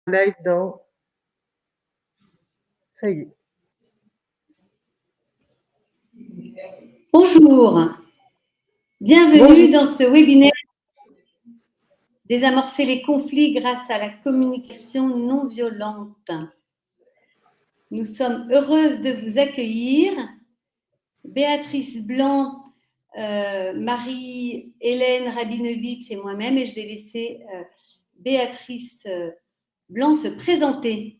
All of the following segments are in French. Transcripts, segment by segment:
live dans... Ça y est. Bonjour, bienvenue dans ce webinaire Désamorcer les conflits grâce à la communication non violente. Nous sommes heureuses de vous accueillir. Béatrice Blanc, Marie-Hélène Rabinovitch et moi-même, et je vais laisser Béatrice Blanc se présenter.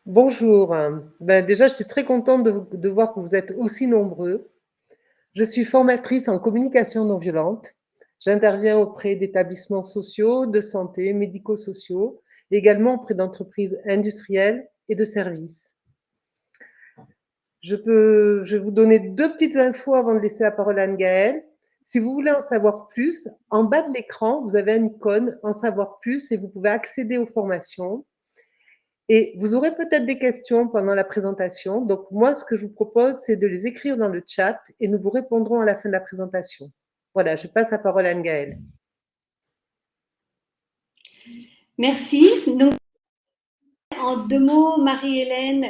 Bonjour. Déjà, je suis très contente de voir que vous êtes aussi nombreux. Je suis formatrice en communication non violente. J'interviens auprès d'établissements sociaux, de santé, médico-sociaux, et également auprès d'entreprises industrielles et de services. Je vais vous donner 2 petites infos avant de laisser la parole à Anne-Gaëlle. Si vous voulez en savoir plus, en bas de l'écran, vous avez une icône « En savoir plus » et vous pouvez accéder aux formations. Et vous aurez peut-être des questions pendant la présentation. Donc, moi, ce que je vous propose, c'est de les écrire dans le chat et nous vous répondrons à la fin de la présentation. Voilà, je passe la parole à Anne-Gaëlle. Merci. Donc, en 2 mots, Marie-Hélène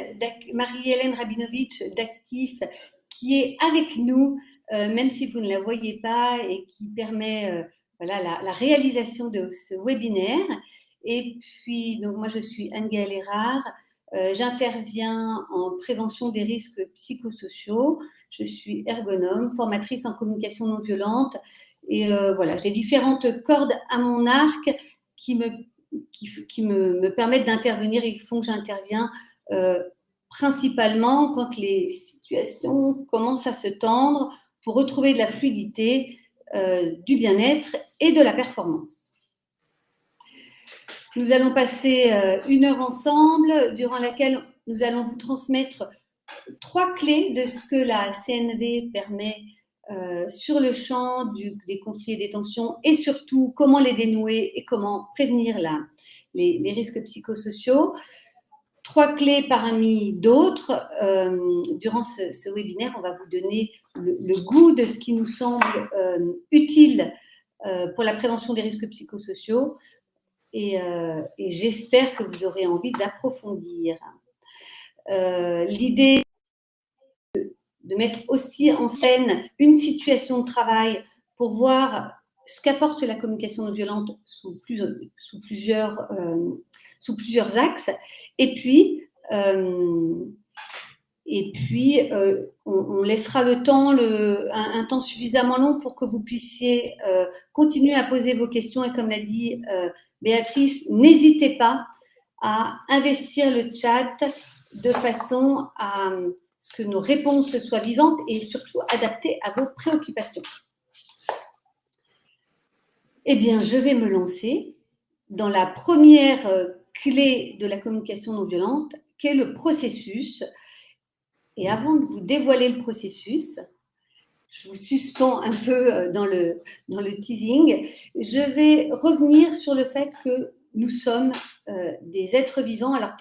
Rabinovitch d'Actif, qui est avec nous, même si vous ne la voyez pas, et qui permet la réalisation de ce webinaire. Et puis, donc moi, je suis Anne-Gaëlle Erard. J'interviens en prévention des risques psychosociaux. Je suis ergonome, formatrice en communication non violente. Et voilà, j'ai différentes cordes à mon arc qui me permettent d'intervenir et qui font que j'interviens principalement quand les situations commencent à se tendre pour retrouver de la fluidité, du bien-être et de la performance. Nous allons passer 1 heure ensemble, durant laquelle nous allons vous transmettre 3 clés de ce que la CNV permet sur le champ des conflits et des tensions, et surtout comment les dénouer et comment prévenir les risques psychosociaux. 3 clés parmi d'autres. Durant ce webinaire, on va vous donner le goût de ce qui nous semble utile pour la prévention des risques psychosociaux, et j'espère que vous aurez envie d'approfondir. L'idée de mettre aussi en scène une situation de travail pour voir ce qu'apporte la communication non violente sous plusieurs axes. Et puis, on laissera le temps, un temps suffisamment long pour que vous puissiez continuer à poser vos questions. Et comme l'a dit Béatrice, n'hésitez pas à investir le chat de façon à ce que nos réponses soient vivantes et surtout adaptées à vos préoccupations. Eh bien, je vais me lancer dans la première clé de la communication non violente, qui est le processus. Et avant de vous dévoiler le processus, je vous suspends un peu dans le teasing, je vais revenir sur le fait que nous sommes des êtres vivants. Alors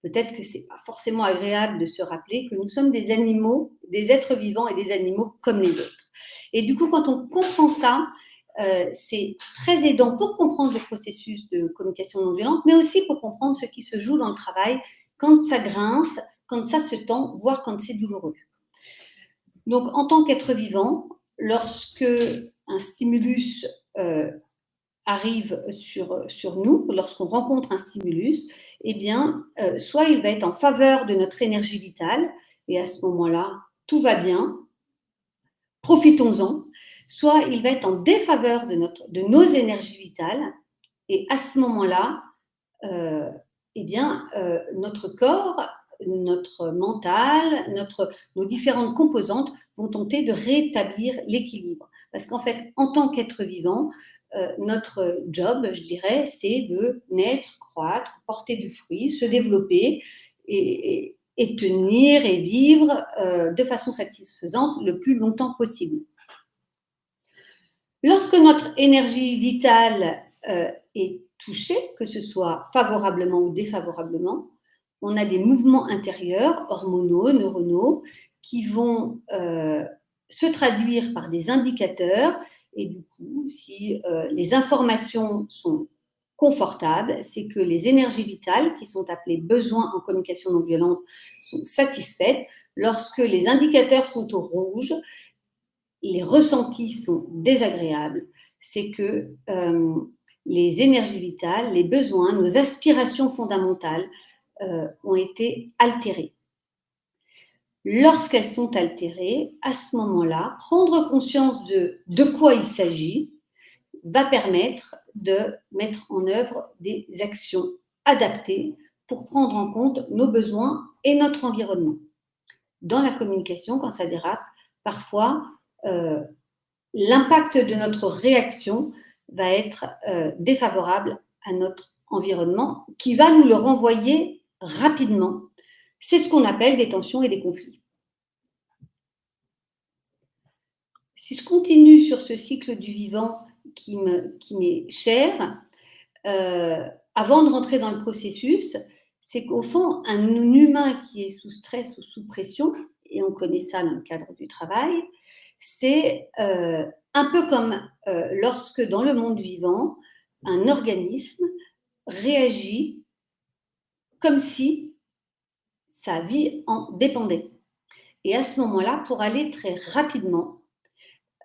peut-être que ce n'est pas forcément agréable de se rappeler que nous sommes des animaux, des êtres vivants et des animaux comme les autres. Et du coup, quand on comprend ça, c'est très aidant pour comprendre le processus de communication non violente, mais aussi pour comprendre ce qui se joue dans le travail quand ça grince, quand ça se tend, voire quand c'est douloureux. Donc, en tant qu'être vivant, lorsque un stimulus arrive sur nous, lorsqu'on rencontre un stimulus, eh bien, soit il va être en faveur de notre énergie vitale, et à ce moment-là, tout va bien, profitons-en, soit il va être en défaveur de nos énergies vitales, et à ce moment-là, eh bien, notre corps, notre mental, nos différentes composantes vont tenter de rétablir l'équilibre. Parce qu'en fait, en tant qu'être vivant, notre job, je dirais, c'est de naître, croître, porter du fruit, se développer et tenir et vivre de façon satisfaisante le plus longtemps possible. Lorsque notre énergie vitale est touchée, que ce soit favorablement ou défavorablement, on a des mouvements intérieurs, hormonaux, neuronaux, qui vont se traduire par des indicateurs. Et du coup, si les informations sont confortable, c'est que les énergies vitales, qui sont appelées besoins en communication non violente, sont satisfaites. Lorsque les indicateurs sont au rouge, les ressentis sont désagréables, c'est que les énergies vitales, les besoins, nos aspirations fondamentales ont été altérées. Lorsqu'elles sont altérées, à ce moment-là, prendre conscience de quoi il s'agit va permettre de mettre en œuvre des actions adaptées pour prendre en compte nos besoins et notre environnement. Dans la communication, quand ça dérape, parfois, l'impact de notre réaction va être défavorable à notre environnement, qui va nous le renvoyer rapidement. C'est ce qu'on appelle des tensions et des conflits. Si je continue sur ce cycle du vivant qui m'est cher, avant de rentrer dans le processus, c'est qu'au fond, un humain qui est sous stress ou sous pression, et on connaît ça dans le cadre du travail, c'est un peu comme lorsque dans le monde vivant, un organisme réagit comme si sa vie en dépendait. Et à ce moment-là, pour aller très rapidement,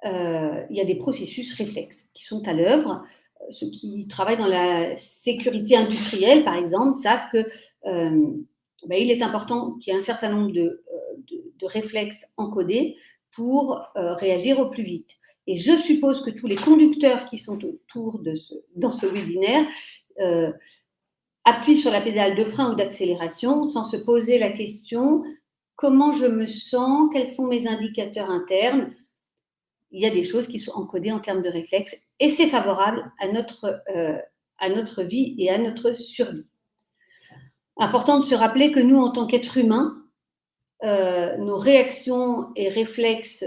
il y a des processus réflexes qui sont à l'œuvre. Ceux qui travaillent dans la sécurité industrielle, par exemple, savent que il est important qu'il y ait un certain nombre de réflexes encodés pour réagir au plus vite. Et je suppose que tous les conducteurs qui sont autour dans ce webinaire appuient sur la pédale de frein ou d'accélération sans se poser la question comment je me sens, quels sont mes indicateurs internes. Il y a des choses qui sont encodées en termes de réflexes et c'est favorable à notre vie et à notre survie. Important de se rappeler que nous, en tant qu'êtres humains, nos réactions et réflexes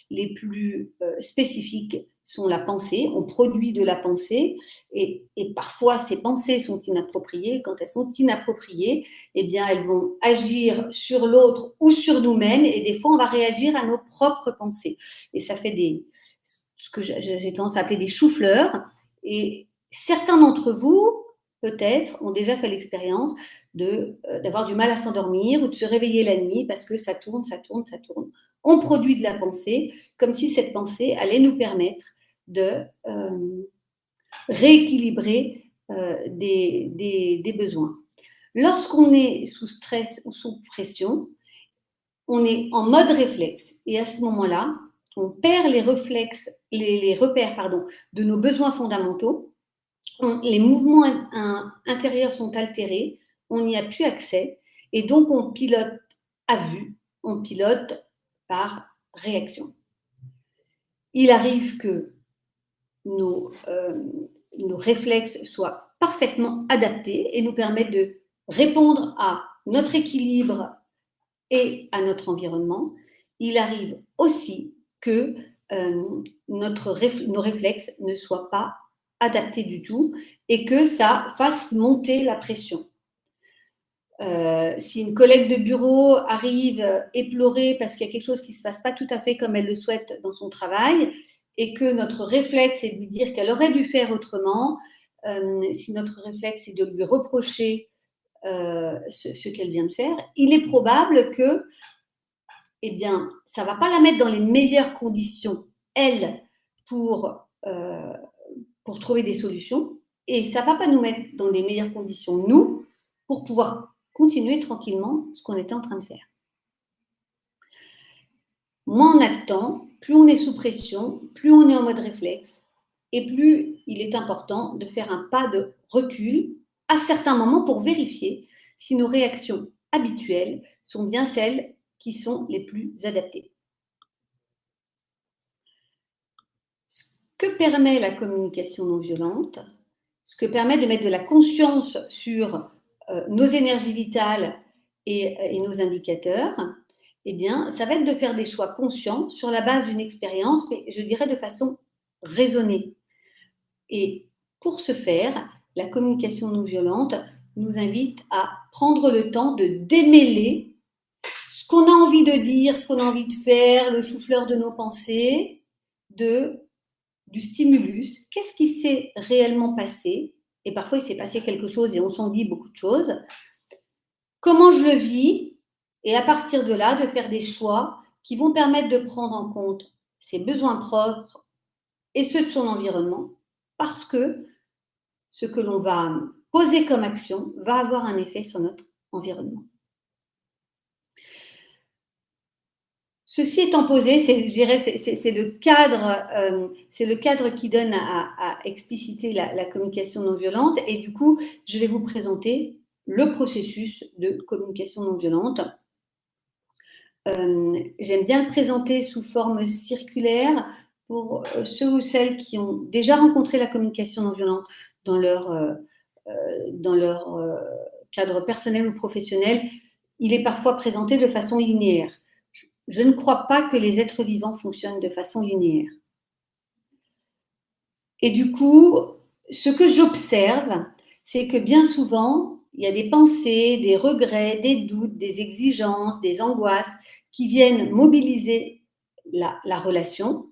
les plus spécifiques sont la pensée. On produit de la pensée et parfois ces pensées sont inappropriées. Quand elles sont inappropriées, eh bien elles vont agir sur l'autre ou sur nous-mêmes et des fois on va réagir à nos propres pensées. Et ça fait ce que j'ai tendance à appeler des choux-fleurs. Et certains d'entre vous, peut-être, ont déjà fait l'expérience d'avoir du mal à s'endormir ou de se réveiller la nuit parce que ça tourne. On produit de la pensée comme si cette pensée allait nous permettre de rééquilibrer des besoins. Lorsqu'on est sous stress ou sous pression, on est en mode réflexe et à ce moment-là, on perd les repères de nos besoins fondamentaux. Les mouvements intérieurs sont altérés, on n'y a plus accès et donc on pilote à vue, on pilote par réaction. Il arrive que nos réflexes soient parfaitement adaptés et nous permettent de répondre à notre équilibre et à notre environnement. Il arrive aussi que nos réflexes ne soient pas adaptés du tout et que ça fasse monter la pression. Si une collègue de bureau arrive éplorée parce qu'il y a quelque chose qui ne se passe pas tout à fait comme elle le souhaite dans son travail et que notre réflexe est de lui dire qu'elle aurait dû faire autrement, si notre réflexe est de lui reprocher ce qu'elle vient de faire, il est probable que ça ne va pas la mettre dans les meilleures conditions, elle, pour trouver des solutions et ça ne va pas nous mettre dans des meilleures conditions, nous, pour pouvoir continuer tranquillement ce qu'on était en train de faire. Moins on a de temps, plus on est sous pression, plus on est en mode réflexe et plus il est important de faire un pas de recul à certains moments pour vérifier si nos réactions habituelles sont bien celles qui sont les plus adaptées. Ce que permet la communication non violente, ce que permet de mettre de la conscience sur nos énergies vitales et nos indicateurs, eh bien, ça va être de faire des choix conscients sur la base d'une expérience, mais je dirais de façon raisonnée. Et pour ce faire, la communication non violente nous invite à prendre le temps de démêler ce qu'on a envie de dire, ce qu'on a envie de faire, le chou-fleur de nos pensées, du stimulus. Qu'est-ce qui s'est réellement passé et parfois il s'est passé quelque chose et on s'en dit beaucoup de choses. Comment je le vis, et à partir de là, de faire des choix qui vont permettre de prendre en compte ses besoins propres et ceux de son environnement, parce que ce que l'on va poser comme action va avoir un effet sur notre environnement. Ceci étant posé, je dirais, c'est le cadre qui donne à expliciter la communication non violente. Et du coup, je vais vous présenter le processus de communication non violente. J'aime bien le présenter sous forme circulaire pour ceux ou celles qui ont déjà rencontré la communication non violente dans leur cadre personnel ou professionnel. Il est parfois présenté de façon linéaire. Je ne crois pas que les êtres vivants fonctionnent de façon linéaire. Et du coup, ce que j'observe, c'est que bien souvent, il y a des pensées, des regrets, des doutes, des exigences, des angoisses qui viennent mobiliser la relation.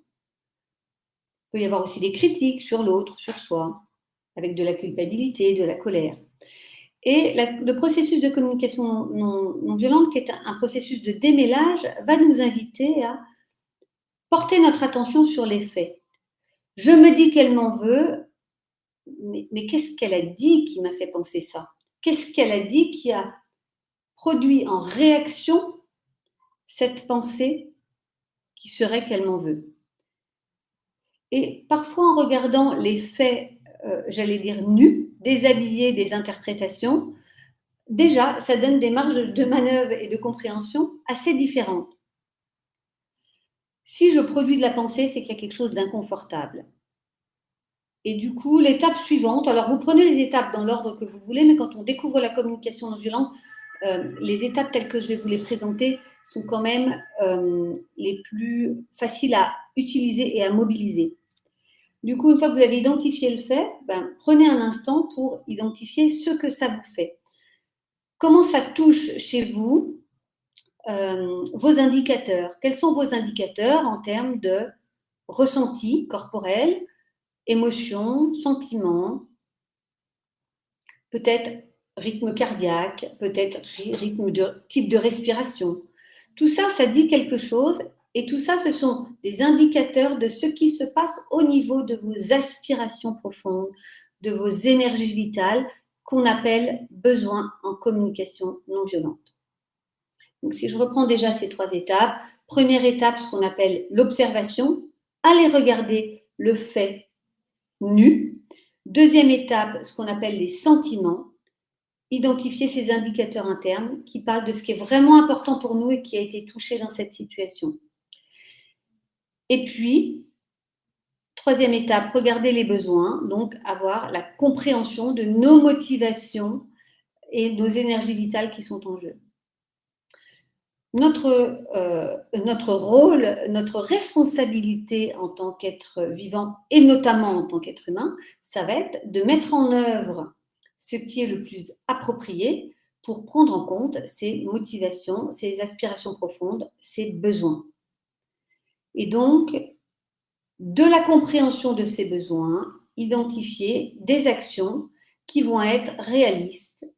Il peut y avoir aussi des critiques sur l'autre, sur soi, avec de la culpabilité, de la colère. Et le processus de communication non violente, qui est un processus de démêlage, va nous inviter à porter notre attention sur les faits. Je me dis qu'elle m'en veut, mais qu'est-ce qu'elle a dit qui m'a fait penser ça? Qu'est-ce qu'elle a dit qui a produit en réaction cette pensée qui serait qu'elle m'en veut? Et parfois, en regardant les faits, j'allais dire nus, déshabillés des interprétations, déjà, ça donne des marges de manœuvre et de compréhension assez différentes. Si je produis de la pensée, c'est qu'il y a quelque chose d'inconfortable. Et du coup, l'étape suivante, alors vous prenez les étapes dans l'ordre que vous voulez, mais quand on découvre la communication non violente, les étapes telles que je vais vous les présenter sont quand même les plus faciles à utiliser et à mobiliser. Du coup, une fois que vous avez identifié le fait, prenez un instant pour identifier ce que ça vous fait. Comment ça touche chez vous vos indicateurs? Quels sont vos indicateurs en termes de ressenti corporel, émotions, sentiments, peut-être rythme cardiaque, peut-être type de respiration. Tout ça, ça dit quelque chose et tout ça, ce sont des indicateurs de ce qui se passe au niveau de vos aspirations profondes, de vos énergies vitales qu'on appelle besoins en communication non violente. Donc, si je reprends déjà ces 3 étapes, première étape, ce qu'on appelle l'observation, allez regarder le fait nu. Deuxième étape, ce qu'on appelle les sentiments, identifier ces indicateurs internes qui parlent de ce qui est vraiment important pour nous et qui a été touché dans cette situation. Et puis, troisième étape, regarder les besoins, donc avoir la compréhension de nos motivations et nos énergies vitales qui sont en jeu. Notre rôle, notre responsabilité en tant qu'être vivant et notamment en tant qu'être humain, ça va être de mettre en œuvre ce qui est le plus approprié pour prendre en compte ses motivations, ses aspirations profondes, ses besoins. Et donc, de la compréhension de ces besoins, identifier des actions qui vont être réalistes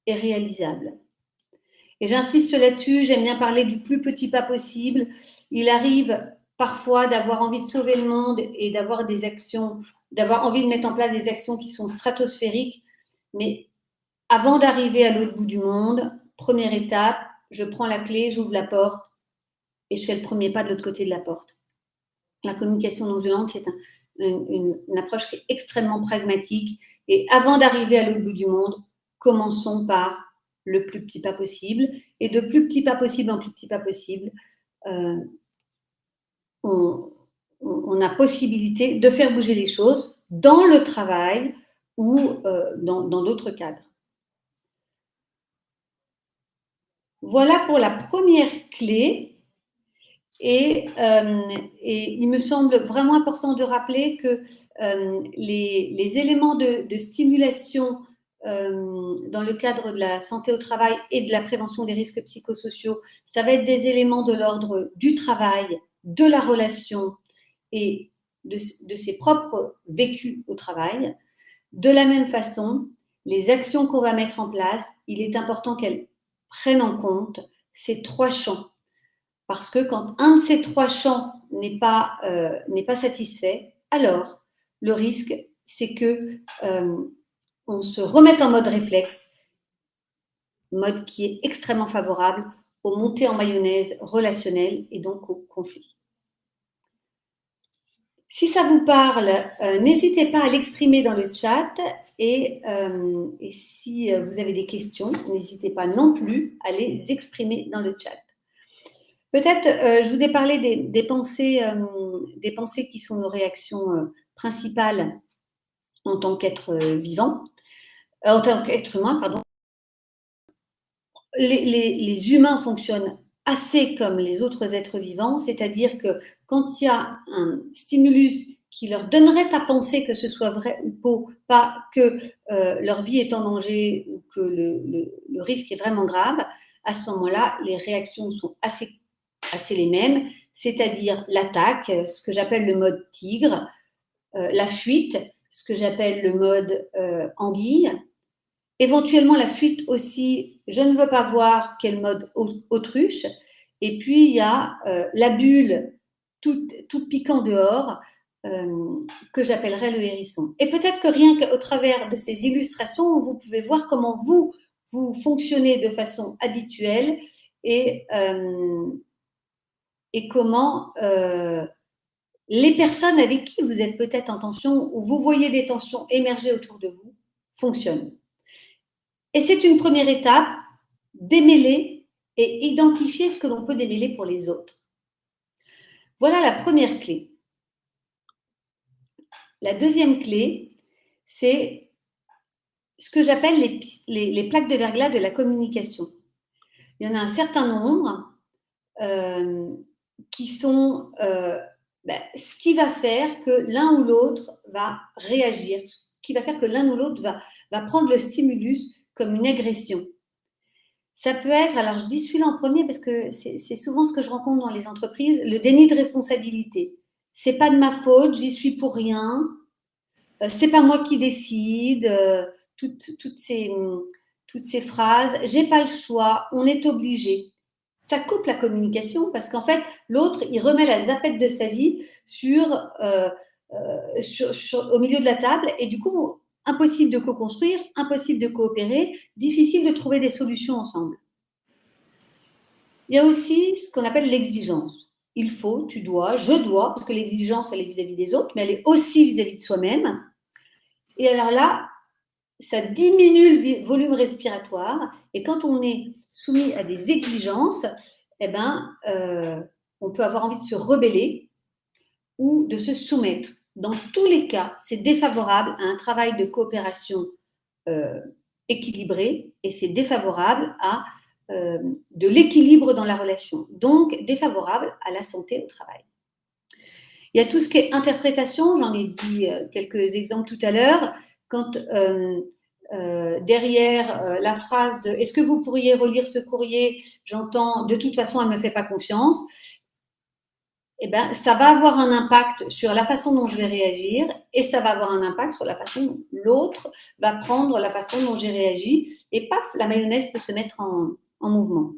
et réalisables. Et j'insiste là-dessus, j'aime bien parler du plus petit pas possible. Il arrive parfois d'avoir envie de sauver le monde et d'avoir des actions, d'avoir envie de mettre en place des actions qui sont stratosphériques. Mais avant d'arriver à l'autre bout du monde, première étape, je prends la clé, j'ouvre la porte et je fais le premier pas de l'autre côté de la porte. La communication non violente, c'est une approche qui est extrêmement pragmatique. Et avant d'arriver à l'autre bout du monde, commençons par le plus petit pas possible. Et de plus petit pas possible en plus petit pas possible, on a possibilité de faire bouger les choses dans le travail ou dans d'autres cadres. Voilà pour la première clé. Et il me semble vraiment important de rappeler que les éléments de stimulation dans le cadre de la santé au travail et de la prévention des risques psychosociaux, ça va être des éléments de l'ordre du travail, de la relation et de ses propres vécus au travail. De la même façon, les actions qu'on va mettre en place, il est important qu'elles prennent en compte ces 3 champs. Parce que quand un de ces 3 champs n'est pas satisfait, alors le risque, c'est que on se remette en mode réflexe, mode qui est extrêmement favorable aux montées en mayonnaise relationnelles et donc au conflit. Si ça vous parle, n'hésitez pas à l'exprimer dans le chat et si vous avez des questions, n'hésitez pas non plus à les exprimer dans le chat. Peut-être, je vous ai parlé des pensées qui sont nos réactions principales en tant qu'être vivant, en tant qu'être humain, pardon. Les humains fonctionnent assez comme les autres êtres vivants, c'est-à-dire que quand il y a un stimulus qui leur donnerait à penser que ce soit vrai ou pas, que leur vie est en danger ou que le risque est vraiment grave, à ce moment-là, les réactions sont assez les mêmes, c'est-à-dire l'attaque, ce que j'appelle le mode tigre, la fuite, ce que j'appelle le mode anguille, éventuellement la fuite aussi, je ne veux pas voir, quel mode autruche, et puis il y a la bulle tout piquant dehors, que j'appellerais le hérisson. Et peut-être que rien qu'au travers de ces illustrations, vous pouvez voir comment vous fonctionnez de façon habituelle et comment les personnes avec qui vous êtes peut-être en tension ou vous voyez des tensions émerger autour de vous fonctionnent. Et c'est une première étape, démêler et identifier ce que l'on peut démêler pour les autres. Voilà la première clé. La deuxième clé, c'est ce que j'appelle les plaques de verglas de la communication. Il y en a un certain nombre qui sont ce qui va faire que l'un ou l'autre va réagir, ce qui va faire que l'un ou l'autre va prendre le stimulus comme une agression. Ça peut être, alors je dis celui-là en premier parce que c'est souvent ce que je rencontre dans les entreprises, le déni de responsabilité. C'est pas de ma faute, j'y suis pour rien, c'est pas moi qui décide, toutes ces phrases, j'ai pas le choix, on est obligé. Ça coupe la communication parce qu'en fait, l'autre, il remet la zapette de sa vie au milieu de la table et du coup, impossible de co-construire, impossible de coopérer, difficile de trouver des solutions ensemble. Il y a aussi ce qu'on appelle l'exigence. Il faut, tu dois, je dois, parce que l'exigence, elle est vis-à-vis des autres, mais elle est aussi vis-à-vis de soi-même. Et alors là, ça diminue le volume respiratoire. Et quand on est soumis à des exigences, on peut avoir envie de se rebeller ou de se soumettre. Dans tous les cas, c'est défavorable à un travail de coopération équilibré et c'est défavorable à de l'équilibre dans la relation, donc défavorable à la santé au travail. Il y a tout ce qui est interprétation, j'en ai dit quelques exemples tout à l'heure, quand derrière la phrase de « Est-ce que vous pourriez relire ce courrier ?» j'entends « De toute façon, elle ne me fait pas confiance », ça va avoir un impact sur la façon dont je vais réagir et ça va avoir un impact sur la façon dont l'autre va prendre la façon dont j'ai réagi et paf, la mayonnaise peut se mettre en mouvement.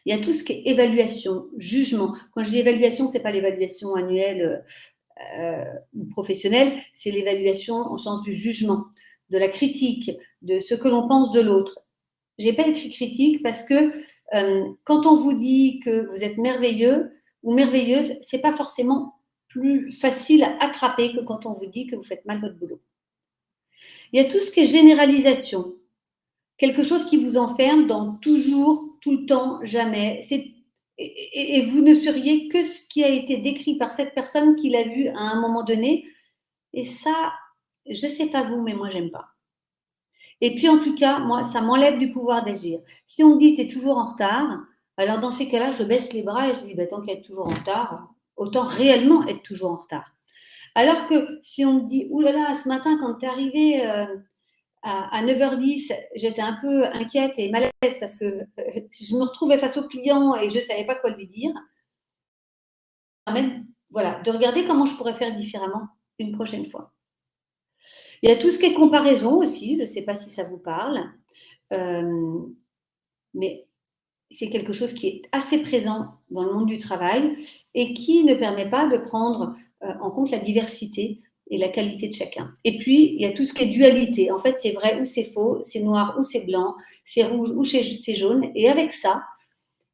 Il y a tout ce qui est évaluation, jugement. Quand je dis évaluation, ce n'est pas l'évaluation annuelle ou professionnelle, c'est l'évaluation au sens du jugement, de la critique, de ce que l'on pense de l'autre. Je n'ai pas écrit critique parce que quand on vous dit que vous êtes merveilleux ou merveilleuse, ce n'est pas forcément plus facile à attraper que quand on vous dit que vous faites mal votre boulot. Il y a tout ce qui est généralisation. Quelque chose qui vous enferme dans toujours, tout le temps, jamais. Et vous ne seriez que ce qui a été décrit par cette personne qui l'a vu à un moment donné. Et ça, je ne sais pas vous, mais moi, j'aime pas. Et puis, en tout cas, moi, ça m'enlève du pouvoir d'agir. Si on me dit « tu es toujours en retard », alors dans ces cas-là, je baisse les bras et je dis « tant qu'à être toujours en retard, autant réellement être toujours en retard ». Alors que si on me dit « ouh là là, ce matin, quand tu es arrivé… à 9h10, j'étais un peu inquiète et mal à l'aise parce que je me retrouvais face au client et je ne savais pas quoi lui dire. Voilà, de regarder comment je pourrais faire différemment une prochaine fois. Il y a tout ce qui est comparaison aussi, je ne sais pas si ça vous parle, mais c'est quelque chose qui est assez présent dans le monde du travail et qui ne permet pas de prendre en compte la diversité et la qualité de chacun. Et puis, il y a tout ce qui est dualité. En fait, c'est vrai ou c'est faux, c'est noir ou c'est blanc, c'est rouge ou c'est jaune. Et avec ça,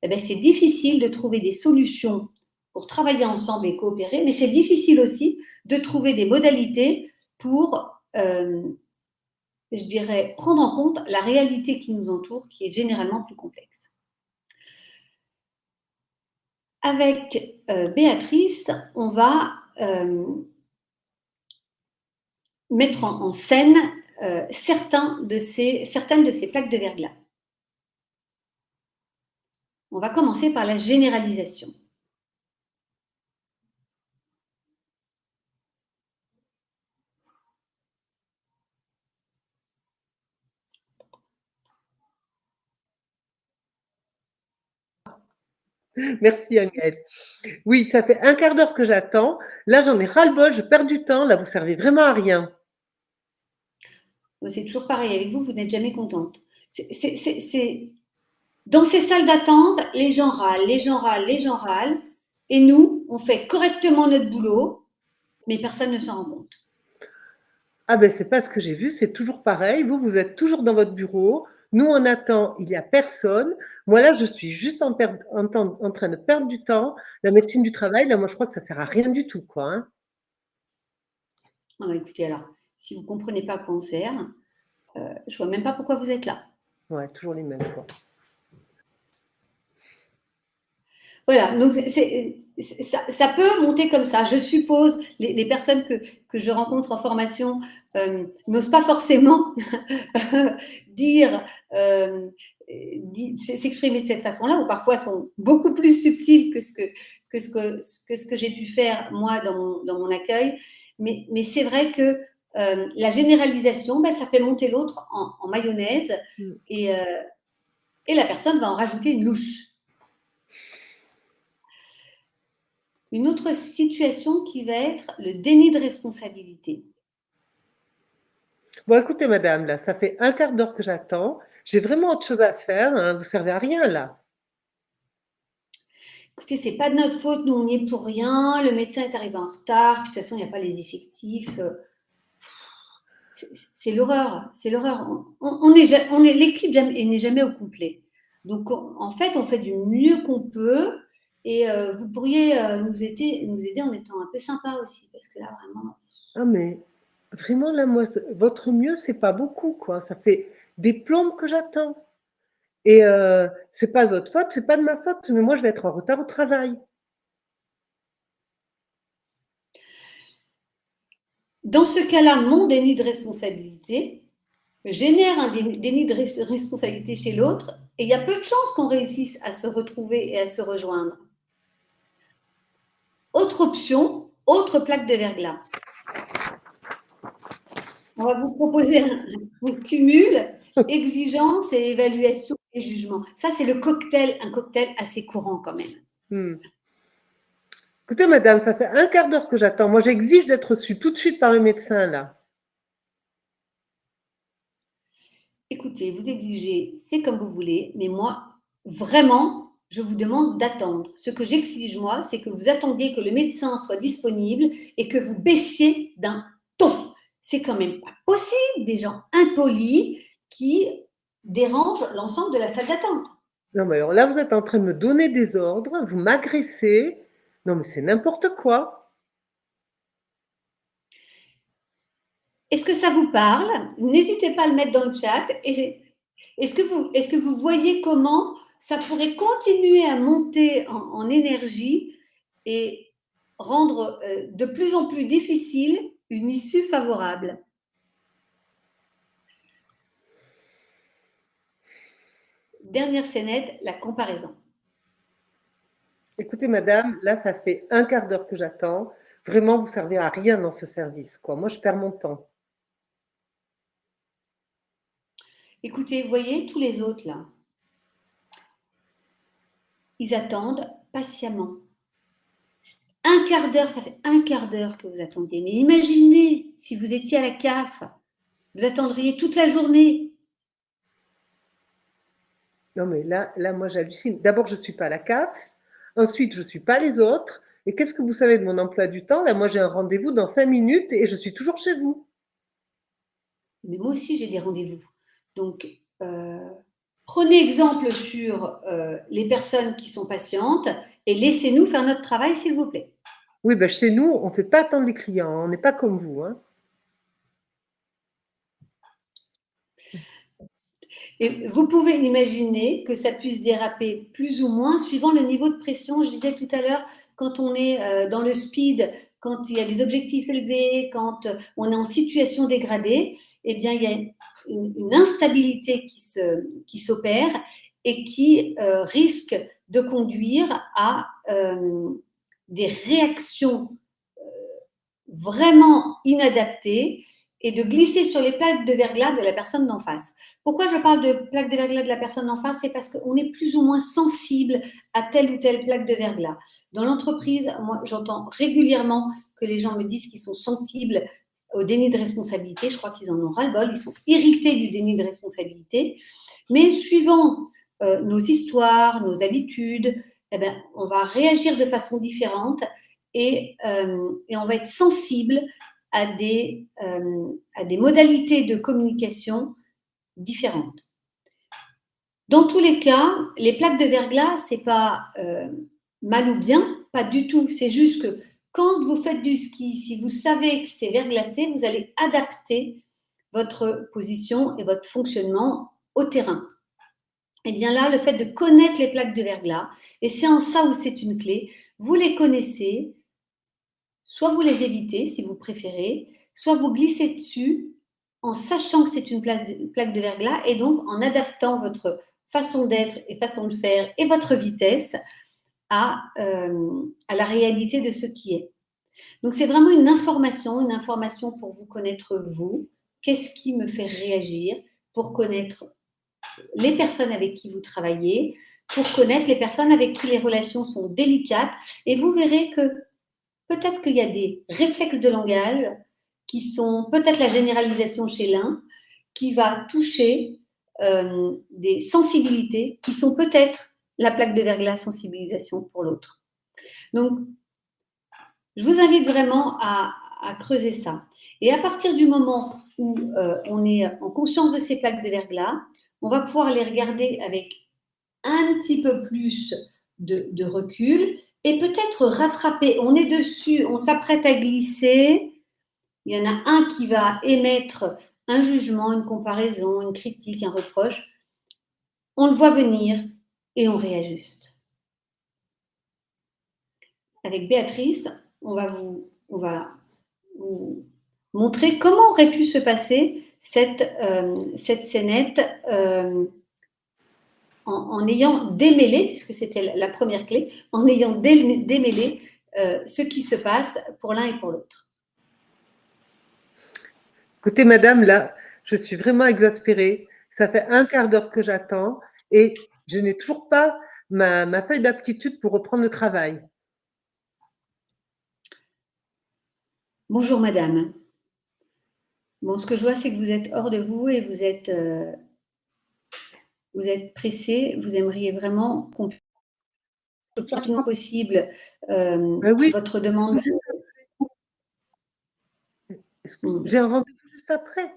eh bien, c'est difficile de trouver des solutions pour travailler ensemble et coopérer, mais c'est difficile aussi de trouver des modalités pour, je dirais, prendre en compte la réalité qui nous entoure, qui est généralement plus complexe. Avec Béatrice, on va mettre en scène certaines de ces plaques de verglas. On va commencer par la généralisation. Merci Agnès. Oui, ça fait un quart d'heure que j'attends. Là, j'en ai ras-le-bol, je perds du temps. Là, vous servez vraiment à rien. C'est toujours pareil avec vous, vous n'êtes jamais contente. Dans ces salles d'attente, les gens râlent, les gens râlent, les gens râlent. Et nous, on fait correctement notre boulot, mais personne ne s'en rend compte. Ah ben, c'est pas ce que j'ai vu, c'est toujours pareil. Vous, vous êtes toujours dans votre bureau. Nous, on attend, il n'y a personne. Moi, là, je suis juste en train de perdre du temps. La médecine du travail, là, moi, je crois que ça sert à rien du tout, quoi. Hein. Ah bah, écoutez, alors, si vous ne comprenez pas à quoi on sert, je ne vois même pas pourquoi vous êtes là. Ouais, toujours les mêmes, quoi. Voilà, donc ça peut monter comme ça. Je suppose, les personnes que je rencontre en formation n'osent pas forcément dire, s'exprimer de cette façon-là, ou parfois sont beaucoup plus subtiles que ce que j'ai pu faire moi dans mon accueil. Mais c'est vrai que la généralisation, ben, ça fait monter l'autre en mayonnaise et la personne va en rajouter une louche. Une autre situation qui va être le déni de responsabilité. Bon, écoutez, madame, là, ça fait un quart d'heure que j'attends. J'ai vraiment autre chose à faire. Hein. Vous servez à rien, là. Écoutez, c'est pas de notre faute, nous on n'y est pour rien. Le médecin est arrivé en retard, puis de toute façon il n'y a pas les effectifs. C'est l'horreur, c'est l'horreur. L'équipe n'est jamais au complet. Donc en fait, on fait du mieux qu'on peut. Et vous pourriez nous aider en étant un peu sympa aussi, parce que là vraiment. Ah, mais vraiment, là, moi, votre mieux, c'est pas beaucoup, quoi. Ça fait des plombes que j'attends. Et c'est pas de votre faute, c'est pas de ma faute, mais moi, je vais être en retard au travail. Dans ce cas-là, mon déni de responsabilité génère un déni de responsabilité chez l'autre, et il y a peu de chances qu'on réussisse à se retrouver et à se rejoindre. Autre option, autre plaque de verglas. On va vous proposer un cumul, exigence et évaluation et jugement. Ça, c'est un cocktail assez courant quand même. Écoutez, madame, ça fait un quart d'heure que j'attends. Moi, j'exige d'être reçue tout de suite par le médecin, là. Écoutez, vous exigez, c'est comme vous voulez, mais moi, vraiment, je vous demande d'attendre. Ce que j'exige, moi, c'est que vous attendiez que le médecin soit disponible et que vous baissiez d'un ton. C'est quand même pas possible, des gens impolis qui dérangent l'ensemble de la salle d'attente. Non, mais alors là, vous êtes en train de me donner des ordres, vous m'agressez. Non, mais c'est n'importe quoi. Est-ce que ça vous parle? N'hésitez pas à le mettre dans le chat. Est-ce que vous voyez comment ça pourrait continuer à monter en énergie et rendre de plus en plus difficile une issue favorable? Dernière scénette, la comparaison. Écoutez, madame, là, ça fait un quart d'heure que j'attends. Vraiment, vous servez à rien dans ce service, quoi. Moi, je perds mon temps. Écoutez, vous voyez, tous les autres là, ils attendent patiemment. Un quart d'heure, ça fait un quart d'heure que vous attendiez. Mais imaginez, si vous étiez à la CAF, vous attendriez toute la journée. Non, mais là, moi, j'hallucine. D'abord, je ne suis pas la CAF. Ensuite, je ne suis pas les autres. Et qu'est-ce que vous savez de mon emploi du temps? Là, moi, j'ai un rendez-vous dans 5 minutes et je suis toujours chez vous. Mais moi aussi, j'ai des rendez-vous. Donc, prenez exemple sur les personnes qui sont patientes et laissez-nous faire notre travail, s'il vous plaît. Oui, ben, chez nous, on ne fait pas attendre les clients. On n'est pas comme vous. Hein. Et vous pouvez imaginer que ça puisse déraper plus ou moins suivant le niveau de pression. Je disais tout à l'heure, quand on est dans le speed, quand il y a des objectifs élevés, quand on est en situation dégradée, eh bien, il y a une instabilité qui s'opère et qui risque de conduire à des réactions vraiment inadaptées et de glisser sur les plaques de verglas de la personne d'en face. Pourquoi je parle de plaque de verglas de la personne d'en face? C'est parce qu'on est plus ou moins sensible à telle ou telle plaque de verglas. Dans l'entreprise, moi, j'entends régulièrement que les gens me disent qu'ils sont sensibles au déni de responsabilité. Je crois qu'ils en ont ras-le-bol. Ils sont irrités du déni de responsabilité. Mais suivant nos histoires, nos habitudes, eh ben, on va réagir de façon différente et on va être sensible à des modalités de communication différentes. Dans tous les cas, les plaques de verglas, c'est pas mal ou bien, pas du tout. C'est juste que quand vous faites du ski, si vous savez que c'est verglacé, vous allez adapter votre position et votre fonctionnement au terrain. Et bien là, le fait de connaître les plaques de verglas, et c'est en ça où c'est une clé, vous les connaissez, soit vous les évitez si vous préférez, soit vous glissez dessus en sachant que c'est une plaque de verglas et donc en adaptant votre façon d'être et façon de faire et votre vitesse à la réalité de ce qui est. Donc c'est vraiment une information pour vous connaître vous, qu'est-ce qui me fait réagir, pour connaître les personnes avec qui vous travaillez, pour connaître les personnes avec qui les relations sont délicates et vous verrez que peut-être qu'il y a des réflexes de langage qui sont peut-être la généralisation chez l'un, qui va toucher des sensibilités qui sont peut-être la plaque de verglas sensibilisation pour l'autre. Donc, je vous invite vraiment à creuser ça. Et à partir du moment où on est en conscience de ces plaques de verglas, on va pouvoir les regarder avec un petit peu plus de recul et peut-être rattraper. On est dessus, on s'apprête à glisser. Il y en a un qui va émettre un jugement, une comparaison, une critique, un reproche. On le voit venir et on réajuste. Avec Béatrice, on va vous montrer comment aurait pu se passer cette scénette en ayant démêlé, puisque c'était la première clé, en ayant démêlé ce qui se passe pour l'un et pour l'autre. Écoutez, madame, là, je suis vraiment exaspérée. Ça fait un quart d'heure que j'attends et je n'ai toujours pas ma feuille d'aptitude pour reprendre le travail. Bonjour, madame. Bon, ce que je vois, c'est que vous êtes hors de vous et vous êtes pressée. Vous aimeriez vraiment qu'on puisse le plus rapidement possible Oui, votre demande. J'ai un rendez-vous juste après.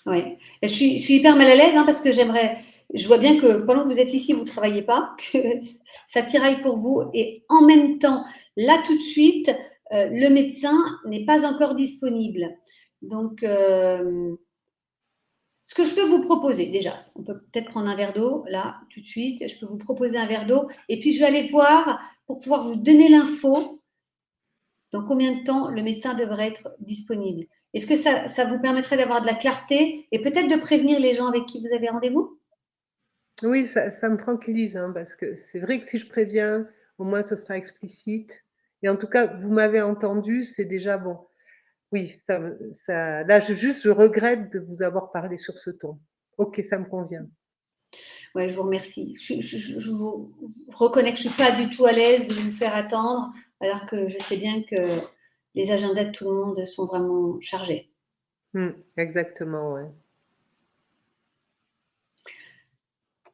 Oui, je suis hyper mal à l'aise parce que je vois bien que pendant que vous êtes ici, vous ne travaillez pas, que ça tiraille pour vous. Et en même temps, là tout de suite, le médecin n'est pas encore disponible. Donc, ce que je peux vous proposer, déjà, on peut peut-être prendre un verre d'eau, là, tout de suite. Je peux vous proposer un verre d'eau. Et puis, je vais aller voir pour pouvoir vous donner l'info dans combien de temps le médecin devrait être disponible. Est-ce que ça vous permettrait d'avoir de la clarté et peut-être de prévenir les gens avec qui vous avez rendez-vous? Oui, ça me tranquillise, parce que c'est vrai que si je préviens, au moins ce sera explicite. Et en tout cas, vous m'avez entendu, c'est déjà bon. Oui, là, je regrette de vous avoir parlé sur ce ton. Ok, ça me convient. Ouais, je vous remercie. Je vous reconnais que je ne suis pas du tout à l'aise de vous faire attendre, alors que je sais bien que les agendas de tout le monde sont vraiment chargés. Exactement, ouais.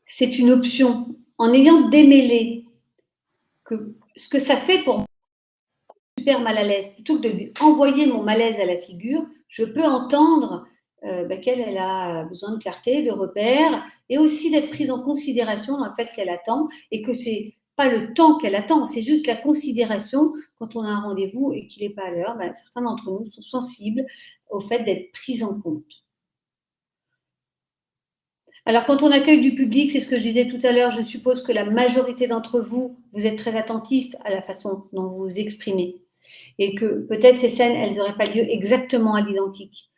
C'est une option. En ayant démêlé que ce que ça fait pour moi, super mal à l'aise, plutôt que de lui envoyer mon malaise à la figure, je peux entendre qu'elle a besoin de clarté, de repères, et aussi d'être prise en considération dans le fait qu'elle attend, et que c'est pas le temps qu'elle attend, c'est juste la considération quand on a un rendez-vous et qu'il n'est pas à l'heure. Certains d'entre nous sont sensibles au fait d'être pris en compte. Alors, quand on accueille du public, c'est ce que je disais tout à l'heure, je suppose que la majorité d'entre vous, vous êtes très attentifs à la façon dont vous vous exprimez. Et que peut-être ces scènes, elles n'auraient pas lieu exactement à l'identique.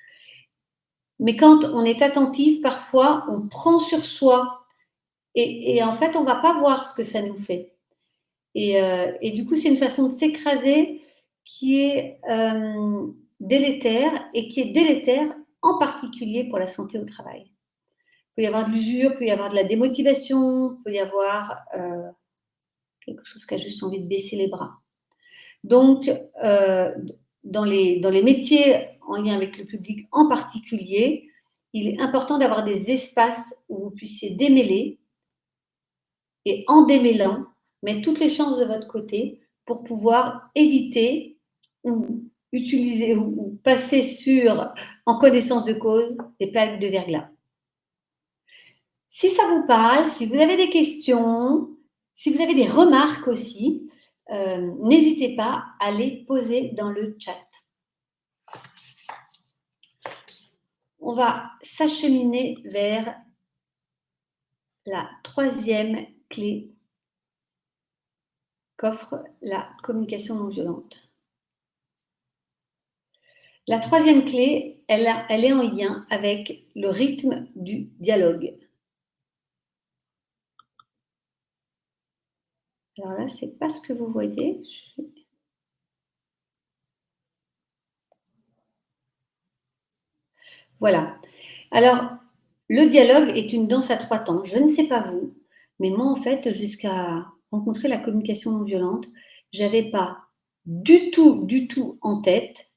Mais quand on est attentif, parfois, on prend sur soi. Et en fait, on ne va pas voir ce que ça nous fait. Et du coup, c'est une façon de s'écraser qui est délétère, et qui est délétère en particulier pour la santé au travail. Il peut y avoir de l'usure, il peut y avoir de la démotivation, il peut y avoir quelque chose qui a juste envie de baisser les bras. Donc, dans les métiers en lien avec le public en particulier, il est important d'avoir des espaces où vous puissiez démêler, et en démêlant, mettre toutes les chances de votre côté pour pouvoir éviter ou utiliser ou passer sur, en connaissance de cause, des plaques de verglas. Si ça vous parle, si vous avez des questions, si vous avez des remarques aussi, n'hésitez pas à les poser dans le chat. On va s'acheminer vers la troisième clé qu'offre la communication non violente. La troisième clé, elle est en lien avec le rythme du dialogue. Alors là, ce n'est pas ce que vous voyez. Voilà. Alors, le dialogue est une danse à 3 temps. Je ne sais pas vous, mais moi, en fait, jusqu'à rencontrer la communication non violente, je n'avais pas du tout en tête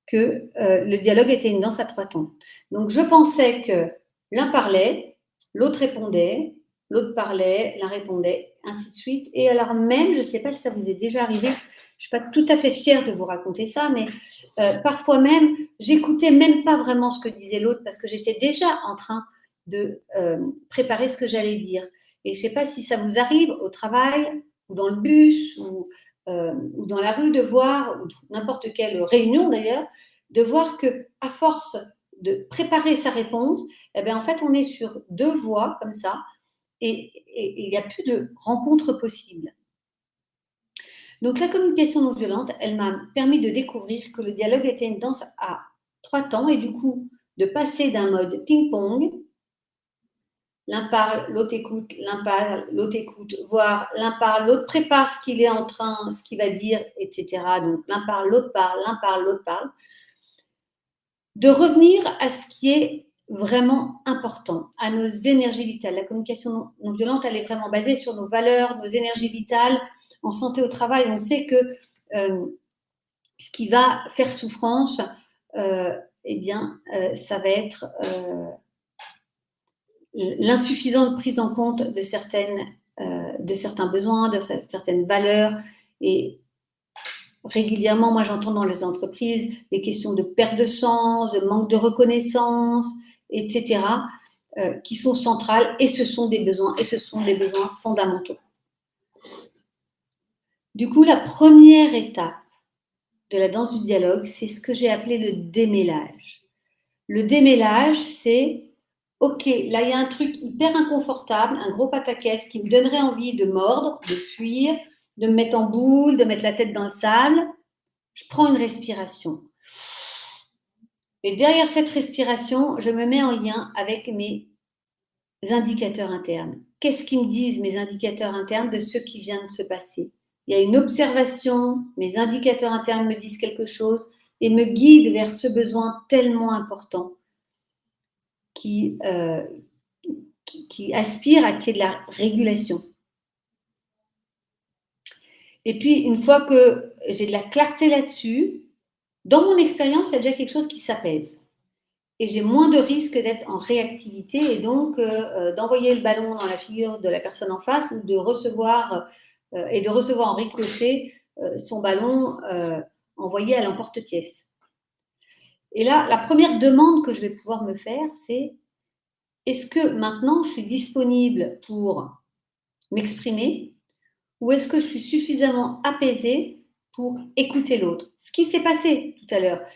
que le dialogue était une danse à 3 temps. Donc, je pensais que l'un parlait, l'autre répondait, l'autre parlait, l'un répondait, ainsi de suite. Et alors même, je ne sais pas si ça vous est déjà arrivé, je ne suis pas tout à fait fière de vous raconter ça, mais parfois même, j'écoutais même pas vraiment ce que disait l'autre parce que j'étais déjà en train de préparer ce que j'allais dire. Et je ne sais pas si ça vous arrive au travail ou dans le bus ou dans la rue de voir, ou n'importe quelle réunion d'ailleurs, de voir qu'à force de préparer sa réponse, eh bien, en fait, on est sur 2 voies comme ça, et il n'y a plus de rencontre possible. Donc, la communication non violente, elle m'a permis de découvrir que le dialogue était une danse à 3 temps, et du coup, de passer d'un mode ping-pong, l'un parle, l'autre écoute, l'un parle, l'autre écoute, voire l'un parle, l'autre prépare ce qu'il est en train, ce qu'il va dire, etc. Donc, l'un parle, l'autre parle, l'un parle, l'autre parle. De revenir à ce qui est vraiment important, à nos énergies vitales. La communication non violente, elle est vraiment basée sur nos valeurs, nos énergies vitales. En santé au travail, on sait que ce qui va faire souffrance, ça va être l'insuffisante prise en compte de certains besoins, de certaines valeurs. Et régulièrement, moi, j'entends dans les entreprises des questions de perte de sens, de manque de reconnaissance, etc., qui sont centrales, et ce sont des besoins fondamentaux. Du coup, la première étape de la danse du dialogue, c'est ce que j'ai appelé le démêlage. Le démêlage, c'est OK, là, il y a un truc hyper inconfortable, un gros pataquès qui me donnerait envie de mordre, de fuir, de me mettre en boule, de mettre la tête dans le sable. Je prends une respiration. Et derrière cette respiration, je me mets en lien avec mes indicateurs internes. Qu'est-ce qu'ils me disent, mes indicateurs internes, de ce qui vient de se passer? Il y a une observation, mes indicateurs internes me disent quelque chose et me guident vers ce besoin tellement important qui aspire à qu'il y ait de la régulation. Et puis, une fois que j'ai de la clarté là-dessus, dans mon expérience, il y a déjà quelque chose qui s'apaise. Et j'ai moins de risques d'être en réactivité et donc d'envoyer le ballon dans la figure de la personne en face ou de recevoir en ricochet son ballon envoyé à l'emporte-pièce. Et là, la première demande que je vais pouvoir me faire, c'est est-ce que maintenant je suis disponible pour m'exprimer ou est-ce que je suis suffisamment apaisée pour écouter l'autre? Ce qui s'est passé tout à l'heure,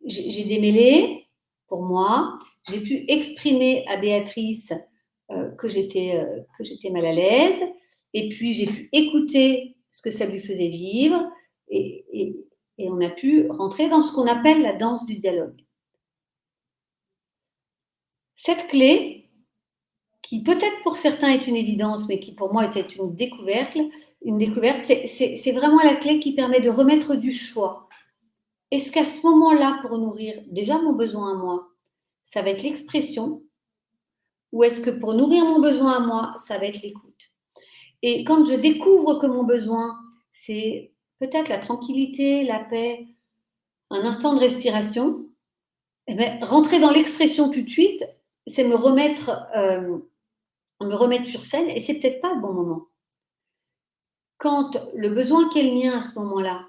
j'ai démêlé pour moi, j'ai pu exprimer à Béatrice que j'étais mal à l'aise, et puis j'ai pu écouter ce que ça lui faisait vivre, et on a pu rentrer dans ce qu'on appelle la danse du dialogue. Cette clé, qui peut-être pour certains est une évidence, mais qui pour moi était une découverte, c'est vraiment la clé qui permet de remettre du choix. Est-ce qu'à ce moment-là, pour nourrir déjà mon besoin à moi, ça va être l'expression, ou est-ce que pour nourrir mon besoin à moi, ça va être l'écoute? Et quand je découvre que mon besoin, c'est peut-être la tranquillité, la paix, un instant de respiration, eh bien, rentrer dans l'expression tout de suite, c'est me remettre sur scène, et c'est peut-être pas le bon moment. Quand le besoin qui est le mien à ce moment-là,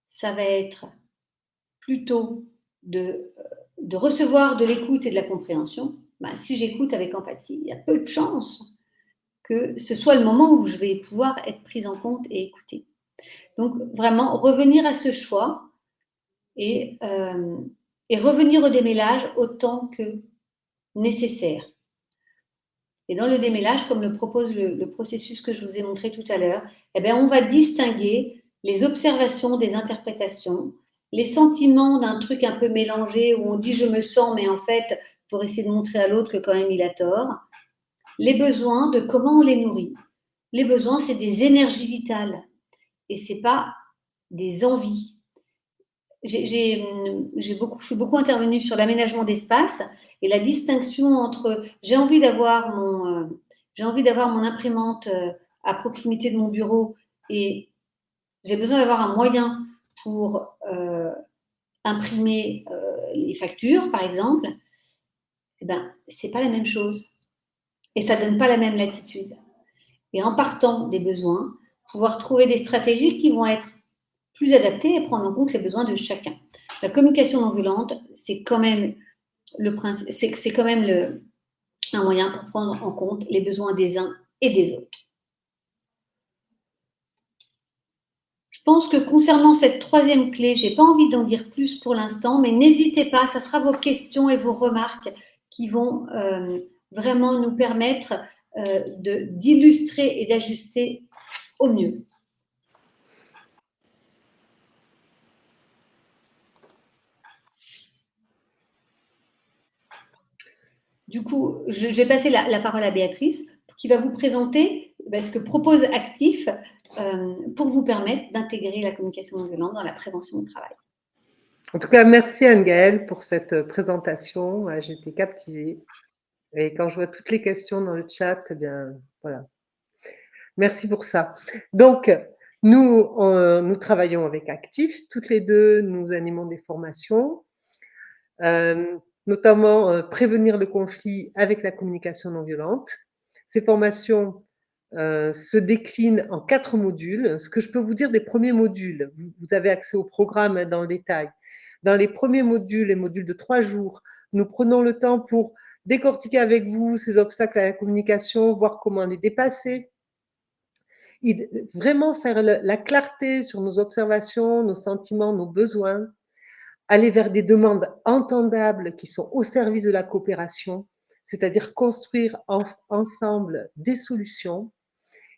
ça va être plutôt de recevoir de l'écoute et de la compréhension, ben, si j'écoute avec empathie, il y a peu de chances que ce soit le moment où je vais pouvoir être prise en compte et écoutée. Donc, vraiment, revenir à ce choix et revenir au démêlage autant que nécessaire. Et dans le démêlage, comme le propose le processus que je vous ai montré tout à l'heure, eh bien, on va distinguer les observations des interprétations, les sentiments d'un truc un peu mélangé où on dit je me sens, mais en fait, pour essayer de montrer à l'autre que quand même il a tort, les besoins, de comment on les nourrit. Les besoins, c'est des énergies vitales et c'est pas des envies. Je suis beaucoup intervenue sur l'aménagement d'espace et la distinction entre j'ai envie d'avoir mon imprimante à proximité de mon bureau et j'ai besoin d'avoir un moyen pour imprimer les factures, par exemple. Eh ben, c'est pas la même chose et ça donne pas la même latitude. Et en partant des besoins, pouvoir trouver des stratégies qui vont être plus adaptées et prendre en compte les besoins de chacun. La communication non violente, c'est quand même un moyen pour prendre en compte les besoins des uns et des autres. Je pense que concernant cette troisième clé, je n'ai pas envie d'en dire plus pour l'instant, mais n'hésitez pas, ça sera vos questions et vos remarques qui vont vraiment nous permettre d'illustrer et d'ajuster au mieux. Du coup, je vais passer la parole à Béatrice, qui va vous présenter ce que propose Actif pour vous permettre d'intégrer la communication non violente dans la prévention au travail. En tout cas, merci Anne-Gaëlle pour cette présentation. J'ai été captivée. Et quand je vois toutes les questions dans le chat, eh bien, voilà. Merci pour ça. Donc, nous travaillons avec Actif. Toutes les deux, nous animons des formations, notamment prévenir le conflit avec la communication non violente. Ces formations se déclinent en 4 modules. Ce que je peux vous dire des premiers modules, vous avez accès au programme dans le détail. Dans les premiers modules, les modules de 3 jours, nous prenons le temps pour décortiquer avec vous ces obstacles à la communication, voir comment les dépasser, vraiment faire la clarté sur nos observations, nos sentiments, nos besoins, aller vers des demandes entendables qui sont au service de la coopération, c'est-à-dire construire ensemble des solutions.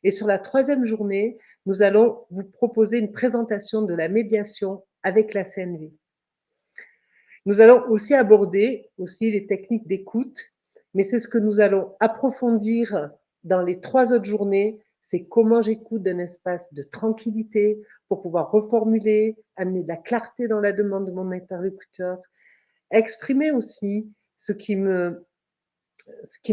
Et sur la 3e journée, nous allons vous proposer une présentation de la médiation avec la CNV. Nous allons aussi aborder les techniques d'écoute, mais c'est ce que nous allons approfondir dans les 3 autres journées, c'est comment j'écoute d'un espace de tranquillité pour pouvoir reformuler, amener de la clarté dans la demande de mon interlocuteur, exprimer aussi ce qui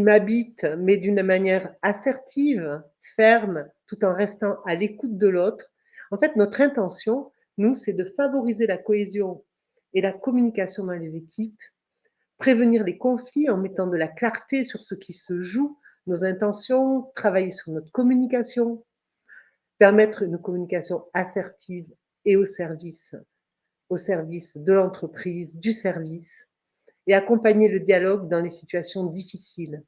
m'habite, mais d'une manière assertive, ferme, tout en restant à l'écoute de l'autre. En fait, notre intention, nous, c'est de favoriser la cohésion et la communication dans les équipes, prévenir les conflits en mettant de la clarté sur ce qui se joue, nos intentions, travailler sur notre communication, permettre une communication assertive et au service de l'entreprise, du service, et accompagner le dialogue dans les situations difficiles.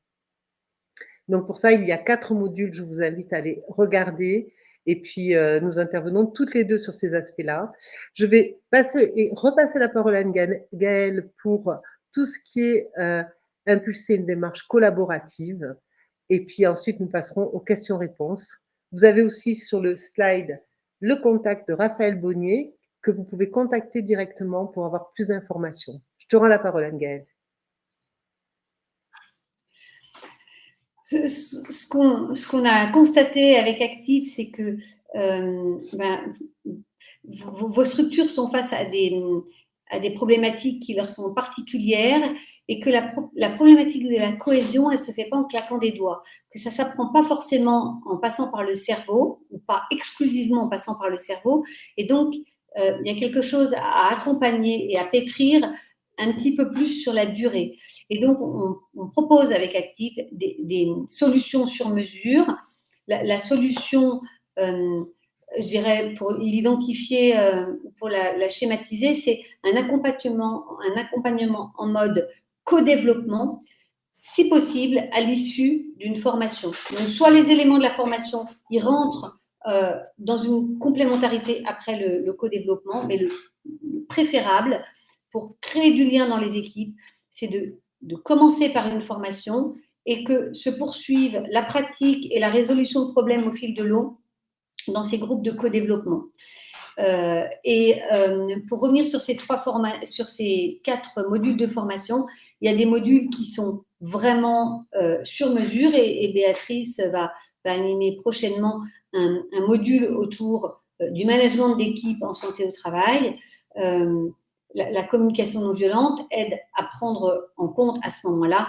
Donc pour ça, il y a 4 modules, je vous invite à les regarder. Et puis, nous intervenons toutes les deux sur ces aspects-là. Je vais repasser la parole à Gaëlle pour tout ce qui est impulser une démarche collaborative. Et puis ensuite, nous passerons aux questions-réponses. Vous avez aussi sur le slide le contact de Raphaël Bonnier que vous pouvez contacter directement pour avoir plus d'informations. Je te rends la parole, Anne-Gaëlle. Ce qu'on a constaté avec Active, c'est que vos structures sont face à des problématiques qui leur sont particulières et que la problématique de la cohésion, elle ne se fait pas en claquant des doigts, que ça ne s'apprend pas forcément en passant par le cerveau, ou pas exclusivement en passant par le cerveau. Et donc, il y a quelque chose à accompagner et à pétrir un petit peu plus sur la durée. Et donc, on propose avec Active des solutions sur mesure. La solution, je dirais, pour l'identifier, pour la schématiser, c'est un accompagnement en mode co-développement, si possible, à l'issue d'une formation. Donc, soit les éléments de la formation, ils rentrent dans une complémentarité après le co-développement, mais le préférable pour créer du lien dans les équipes, c'est de commencer par une formation et que se poursuivent la pratique et la résolution de problèmes au fil de l'eau dans ces groupes de co-développement. Pour revenir sur sur ces 4 modules de formation, il y a des modules qui sont vraiment sur mesure et Béatrice va animer prochainement un module autour du management d'équipe en santé au travail. La communication non violente aide à prendre en compte à ce moment-là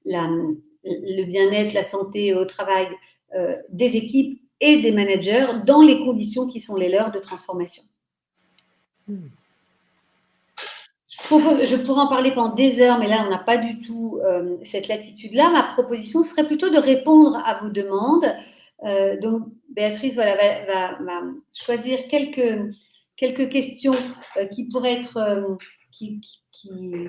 le bien-être, la santé au travail des équipes et des managers dans les conditions qui sont les leurs de transformation. Je pourrais en parler pendant des heures, mais là, on n'a pas du tout cette latitude-là. Ma proposition serait plutôt de répondre à vos demandes. Donc, Béatrice va choisir quelques questions qui pourraient être, qui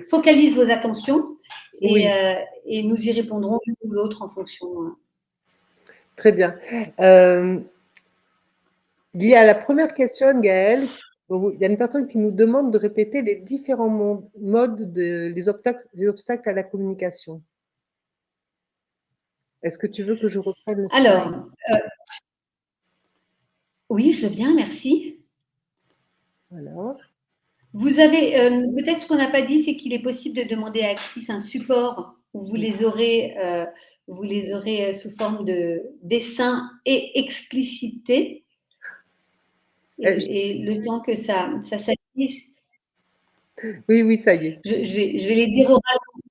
focalisent vos attentions et nous y répondrons l'une ou l'autre en fonction. Très bien. Lié à la première question, Gaëlle, il y a une personne qui nous demande de répéter les différents modes les obstacles à la communication. Est-ce que tu veux que je reprenne le slide? Alors, oui, je veux bien, merci. Voilà. Vous avez, peut-être ce qu'on n'a pas dit, c'est qu'il est possible de demander à Active un support où vous les aurez sous forme de dessin et explicité. Et le temps que ça s'affiche. Oui, ça y est. Je vais les dire oralement,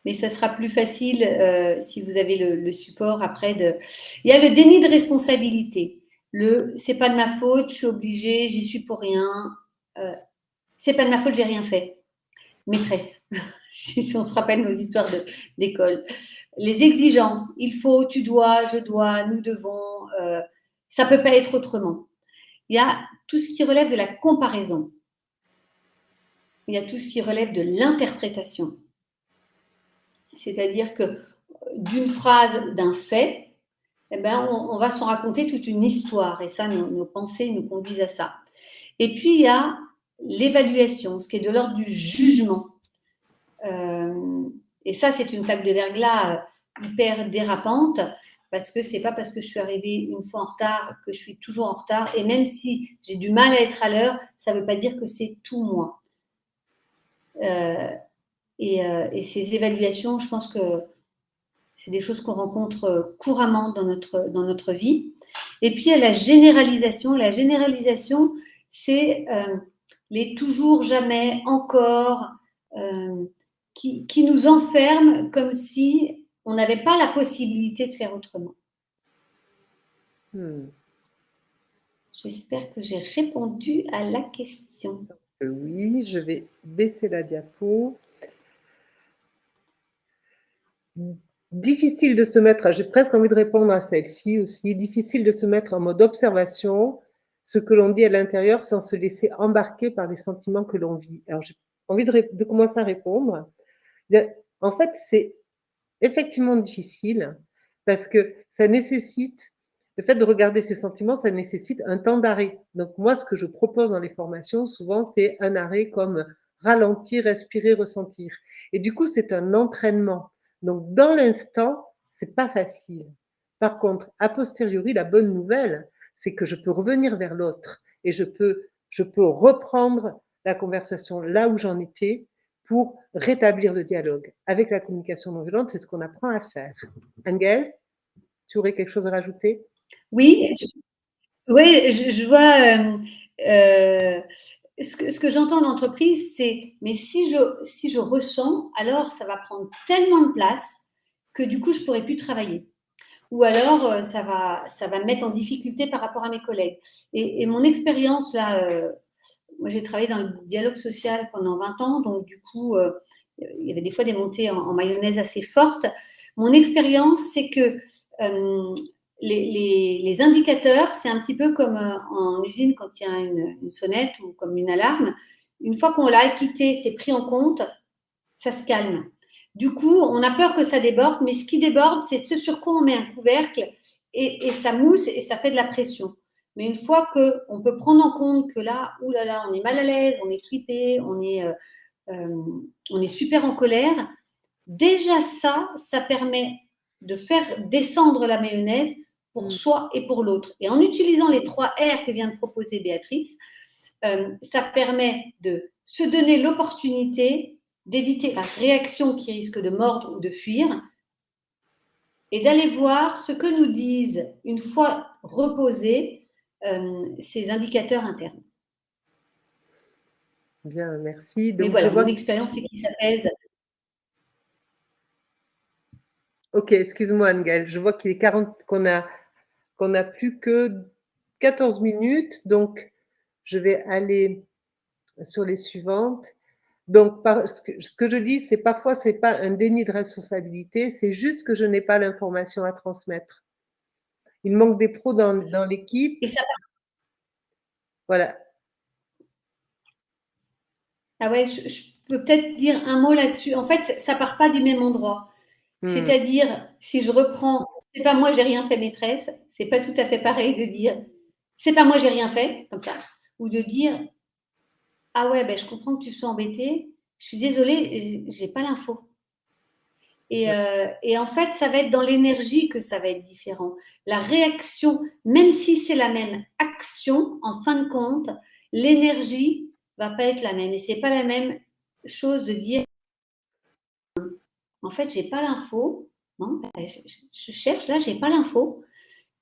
mais ça sera plus facile si vous avez le support après. Il y a le déni de responsabilité. C'est pas de ma faute, je suis obligée, j'y suis pour rien. C'est pas de ma faute, j'ai rien fait. Maîtresse, si on se rappelle nos histoires d'école. Les exigences, il faut, tu dois, je dois, nous devons, ça peut pas être autrement. Il y a tout ce qui relève de la comparaison. Il y a tout ce qui relève de l'interprétation. C'est-à-dire que d'une phrase, d'un fait, eh ben, on va s'en raconter toute une histoire. Et ça, nos pensées nous conduisent à ça. Et puis, il y a l'évaluation, ce qui est de l'ordre du jugement. Et ça, c'est une plaque de verglas hyper dérapante, parce que c'est pas parce que je suis arrivée une fois en retard que je suis toujours en retard. Et même si j'ai du mal à être à l'heure, ça ne veut pas dire que c'est tout moi. Et ces évaluations, je pense que c'est des choses qu'on rencontre couramment dans notre vie. Et puis, il y a la généralisation. La généralisation, c'est les toujours, jamais, encore, qui nous enferment comme si on n'avait pas la possibilité de faire autrement. J'espère que j'ai répondu à la question. Oui, je vais baisser la diapo. Difficile de se mettre, j'ai presque envie de répondre à celle-ci aussi, difficile de se mettre en mode observation, ce que l'on dit à l'intérieur sans se laisser embarquer par les sentiments que l'on vit. Alors j'ai envie de commencer à répondre. En fait, c'est effectivement difficile parce que ça nécessite, le fait de regarder ses sentiments, ça nécessite un temps d'arrêt. Donc moi, ce que je propose dans les formations, souvent, c'est un arrêt comme ralentir, respirer, ressentir. Et du coup, c'est un entraînement. Donc dans l'instant, c'est pas facile. Par contre, a posteriori, la bonne nouvelle, c'est que je peux revenir vers l'autre et je peux reprendre la conversation là où j'en étais pour rétablir le dialogue. Avec la communication non violente, c'est ce qu'on apprend à faire. Angel, tu aurais quelque chose à rajouter? Oui, je vois ce que j'entends en entreprise, c'est mais si je ressens, alors ça va prendre tellement de place que du coup, je ne pourrai plus travailler. Ou alors, ça va me mettre en difficulté par rapport à mes collègues. Et mon expérience, là, moi, j'ai travaillé dans le dialogue social pendant 20 ans, donc du coup, il y avait des fois des montées en mayonnaise assez fortes. Mon expérience, c'est que les indicateurs, c'est un petit peu comme en usine quand il y a une sonnette ou comme une alarme. Une fois qu'on l'a acquitté, c'est pris en compte, ça se calme. Du coup, on a peur que ça déborde, mais ce qui déborde, c'est ce sur quoi on met un couvercle et ça mousse et ça fait de la pression. Mais une fois qu'on peut prendre en compte que là, oulala, on est mal à l'aise, on est flippé, on est super en colère, déjà ça permet de faire descendre la mayonnaise pour soi et pour l'autre. Et en utilisant les 3 R que vient de proposer Béatrice, ça permet de se donner l'opportunité d'éviter la réaction qui risque de mordre ou de fuir et d'aller voir ce que nous disent, une fois reposés, ces indicateurs internes. Bien, merci. Mais Donc, je voilà, vois mon expérience, c'est qu'il s'apaise. Ok, excuse-moi, Angel. Je vois qu'il est 40, qu'on a plus que 14 minutes. Donc, je vais aller sur les suivantes. Donc, ce que je dis, c'est parfois, c'est pas un déni de responsabilité, c'est juste que je n'ai pas l'information à transmettre. Il manque des pros dans l'équipe. Et ça, Voilà. ah ouais, je peux peut-être dire un mot là-dessus. En fait, ça part pas du même endroit. C'est-à-dire, si je reprends, c'est pas moi, j'ai rien fait, maîtresse, c'est pas tout à fait pareil de dire, c'est pas moi, j'ai rien fait, comme ça, ou de dire, ah ouais, ben, je comprends que tu sois embêtée, je suis désolée, j'ai pas l'info. Et en fait, ça va être dans l'énergie que ça va être différent. La réaction, même si c'est la même action, en fin de compte, l'énergie va pas être la même. Et c'est pas la même chose de dire, en fait, j'ai pas l'info. Non, je cherche là, j'ai pas l'info.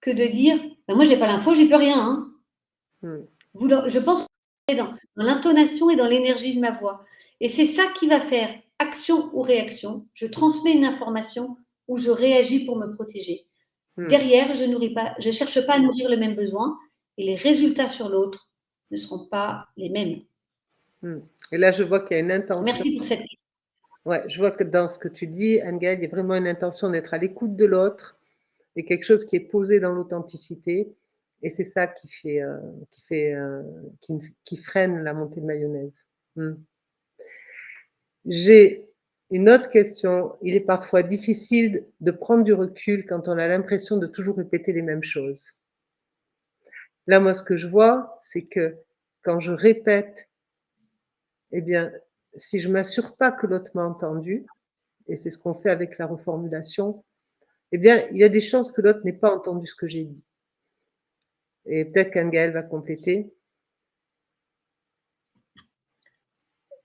Que de dire, ben moi, j'ai pas l'info, j'y peux rien. Hein. Je pense que dans l'intonation et dans l'énergie de ma voix. Et c'est ça qui va faire action ou réaction. Je transmets une information ou je réagis pour me protéger. Derrière, je ne cherche pas à nourrir le même besoin et les résultats sur l'autre ne seront pas les mêmes. Et là, je vois qu'il y a une intention. Merci pour cette question. Ouais, je vois que dans ce que tu dis, Angel, il y a vraiment une intention d'être à l'écoute de l'autre et quelque chose qui est posé dans l'authenticité. Et c'est ça qui freine la montée de mayonnaise. J'ai une autre question. Il est parfois difficile de prendre du recul quand on a l'impression de toujours répéter les mêmes choses. Là, moi, ce que je vois, c'est que quand je répète, eh bien, si je m'assure pas que l'autre m'a entendu, et c'est ce qu'on fait avec la reformulation, eh bien, il y a des chances que l'autre n'ait pas entendu ce que j'ai dit. Et peut-être qu'Anne-Gaëlle va compléter.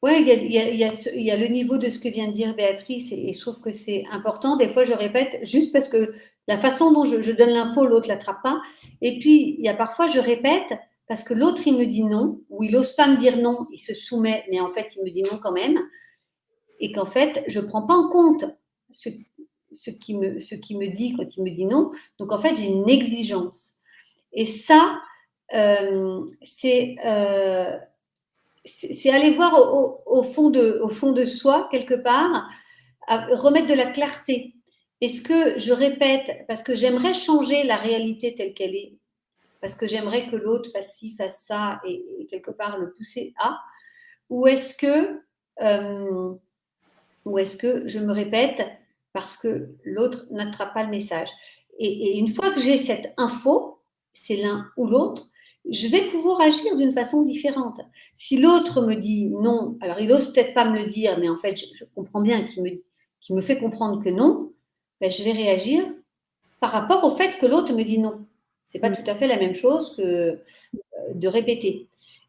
Oui, il y a le niveau de ce que vient de dire Béatrice et je trouve que c'est important. Des fois, je répète juste parce que la façon dont je donne l'info, l'autre ne l'attrape pas. Et puis, il y a parfois, je répète parce que l'autre, il me dit non, ou il n'ose pas me dire non, il se soumet, mais en fait, il me dit non quand même. Et qu'en fait, je ne prends pas en compte ce qu'il me dit quand il me dit non. Donc, en fait, j'ai une exigence. Et ça, c'est aller voir au fond de soi, quelque part, remettre de la clarté. Est-ce que je répète parce que j'aimerais changer la réalité telle qu'elle est, parce que j'aimerais que l'autre fasse ci, fasse ça, et quelque part le pousser à, ou est-ce que je me répète parce que l'autre n'attrape pas le message. Et une fois que j'ai cette info, c'est l'un ou l'autre, je vais pouvoir agir d'une façon différente. Si l'autre me dit non, alors il n'ose peut-être pas me le dire, mais en fait, je comprends bien qu'il me fait comprendre que non, ben, je vais réagir par rapport au fait que l'autre me dit non. Ce n'est pas tout à fait la même chose que de répéter.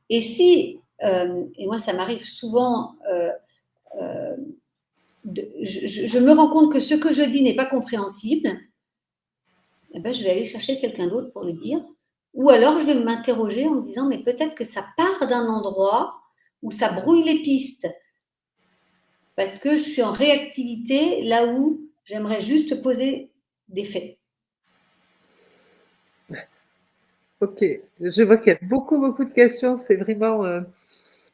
Et si, et moi ça m'arrive souvent, je me rends compte que ce que je dis n'est pas compréhensible, eh ben, je vais aller chercher quelqu'un d'autre pour le dire. Ou alors, je vais m'interroger en me disant, mais peut-être que ça part d'un endroit où ça brouille les pistes. Parce que je suis en réactivité là où j'aimerais juste poser des faits. Ok, je vois qu'il y a beaucoup, beaucoup de questions. C'est vraiment. Il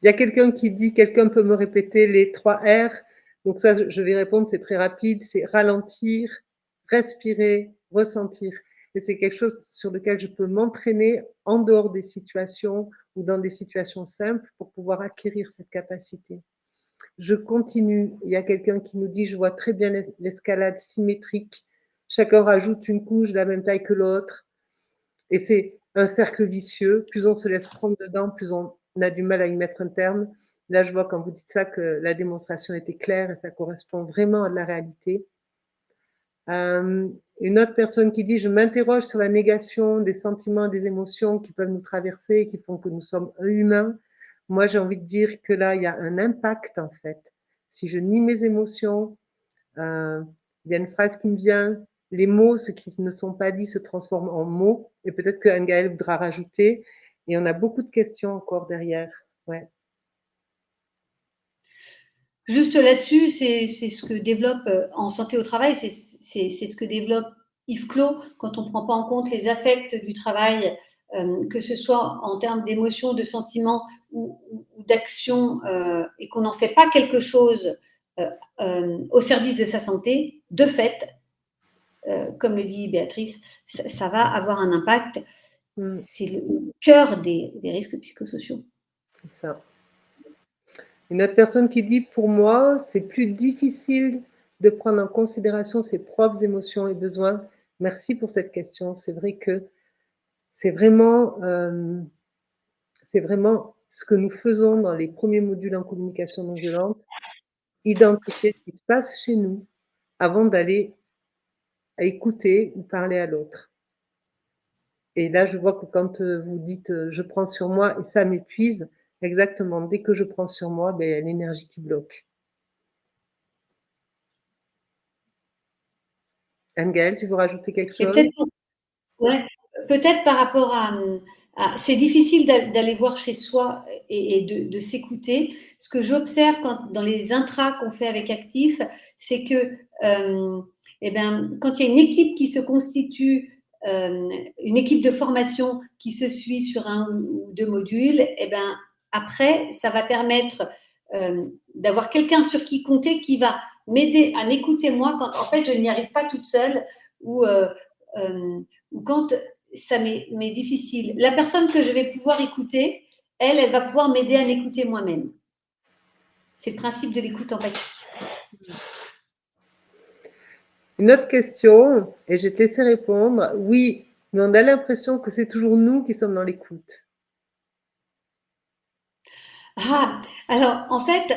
y a quelqu'un qui dit, quelqu'un peut me répéter les 3 R. Donc ça, je vais répondre, c'est très rapide. C'est ralentir, respirer, ressentir. Et c'est quelque chose sur lequel je peux m'entraîner en dehors des situations ou dans des situations simples pour pouvoir acquérir cette capacité. Je continue. Il y a quelqu'un qui nous dit, je vois très bien l'escalade symétrique. Chacun rajoute une couche de la même taille que l'autre. Et c'est un cercle vicieux. Plus on se laisse prendre dedans, plus on a du mal à y mettre un terme. Là, je vois quand vous dites ça que la démonstration était claire et ça correspond vraiment à la réalité. Une autre personne qui dit, je m'interroge sur la négation des sentiments et des émotions qui peuvent nous traverser et qui font que nous sommes humains. Moi, j'ai envie de dire que là, il y a un impact en fait. Si je nie mes émotions, il y a une phrase qui me vient, les mots, ceux qui ne sont pas dits, se transforment en mots. Et peut-être que Anne-Gaëlle voudra rajouter. Et on a beaucoup de questions encore derrière. Ouais. Juste là-dessus, c'est ce que développe en santé au travail, c'est ce que développe Yves Clos quand on ne prend pas en compte les affects du travail, que ce soit en termes d'émotions, de sentiments ou d'actions, et qu'on n'en fait pas quelque chose au service de sa santé, de fait, comme le dit Béatrice, ça va avoir un impact. C'est le cœur des risques psychosociaux. C'est ça. Une autre personne qui dit, pour moi, c'est plus difficile de prendre en considération ses propres émotions et besoins. Merci pour cette question. C'est vrai que c'est vraiment ce que nous faisons dans les premiers modules en communication non violente, identifier ce qui se passe chez nous avant d'aller à écouter ou parler à l'autre. Et là, je vois que quand vous dites je prends sur moi et ça m'épuise, exactement, dès que je prends sur moi, ben, il y a l'énergie qui bloque. Anne-Gaëlle, tu veux rajouter quelque chose? Peut-être par rapport à c'est difficile d'aller voir chez soi et de s'écouter. Ce que j'observe dans les intras qu'on fait avec Actif, c'est que quand il y a une équipe qui se constitue, une équipe de formation qui se suit sur 1 ou 2 modules, après, ça va permettre d'avoir quelqu'un sur qui compter qui va m'aider à m'écouter moi quand en fait je n'y arrive pas toute seule ou quand ça m'est difficile. La personne que je vais pouvoir écouter, elle va pouvoir m'aider à m'écouter moi-même. C'est le principe de l'écoute empathique. Une autre question, et je vais te laisser répondre. Oui, mais on a l'impression que c'est toujours nous qui sommes dans l'écoute. Ah, alors en fait,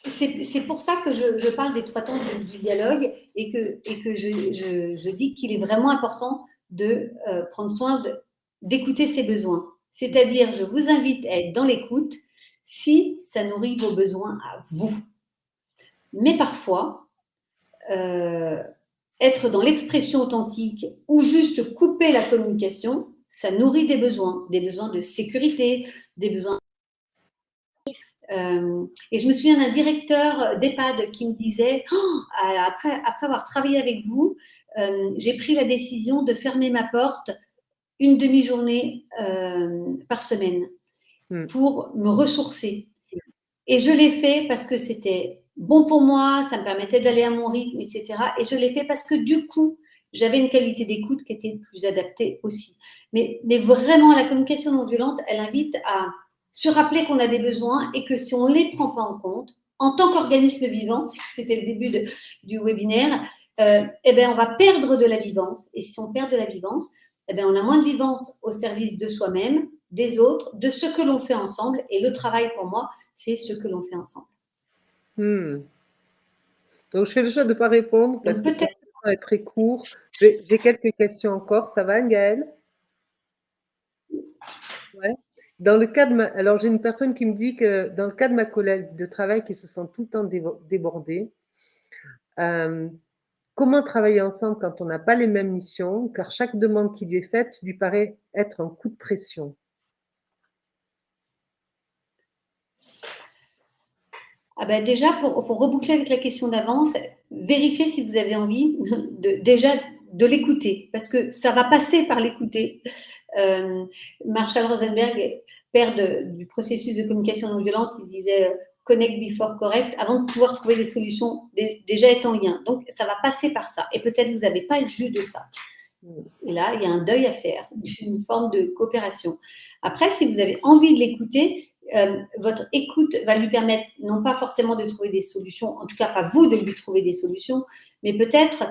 c'est pour ça que je parle des 3 temps du dialogue et que je dis qu'il est vraiment important de prendre soin d'écouter ses besoins. C'est-à-dire, je vous invite à être dans l'écoute si ça nourrit vos besoins à vous. Mais parfois, être dans l'expression authentique ou juste couper la communication, ça nourrit des besoins de sécurité, des besoins. Et je me souviens d'un directeur d'EHPAD qui me disait après avoir travaillé avec vous, j'ai pris la décision de fermer ma porte une demi-journée par semaine pour me ressourcer. Et je l'ai fait parce que c'était bon pour moi, ça me permettait d'aller à mon rythme, etc. Et je l'ai fait parce que du coup, j'avais une qualité d'écoute qui était plus adaptée aussi. Mais vraiment, la communication non violente, elle invite à se rappeler qu'on a des besoins et que si on ne les prend pas en compte, en tant qu'organisme vivant, c'était le début du webinaire, eh ben, on va perdre de la vivance. Et si on perd de la vivance, eh ben, on a moins de vivance au service de soi-même, des autres, de ce que l'on fait ensemble. Et le travail, pour moi, c'est ce que l'on fait ensemble. Donc, je fais le choix de ne pas répondre parce que le temps est très court. J'ai quelques questions encore. Ça va, Gaëlle? Ouais. Dans le cas de alors, j'ai une personne qui me dit que dans le cas de ma collègue de travail qui se sent tout le temps débordée, comment travailler ensemble quand on n'a pas les mêmes missions, car chaque demande qui lui est faite lui paraît être un coup de pression? Ah ben déjà, pour reboucler avec la question d'avance, vérifiez si vous avez envie déjà de l'écouter, parce que ça va passer par l'écouter. Marshall Rosenberg, père du processus de communication non violente, il disait connect before correct, avant de pouvoir trouver des solutions, déjà être en lien. Donc, ça va passer par ça. Et peut-être vous n'avez pas le jus de ça. Et là, il y a un deuil à faire, d'une forme de coopération. Après, si vous avez envie de l'écouter, votre écoute va lui permettre non pas forcément de trouver des solutions, en tout cas pas vous de lui trouver des solutions, mais peut-être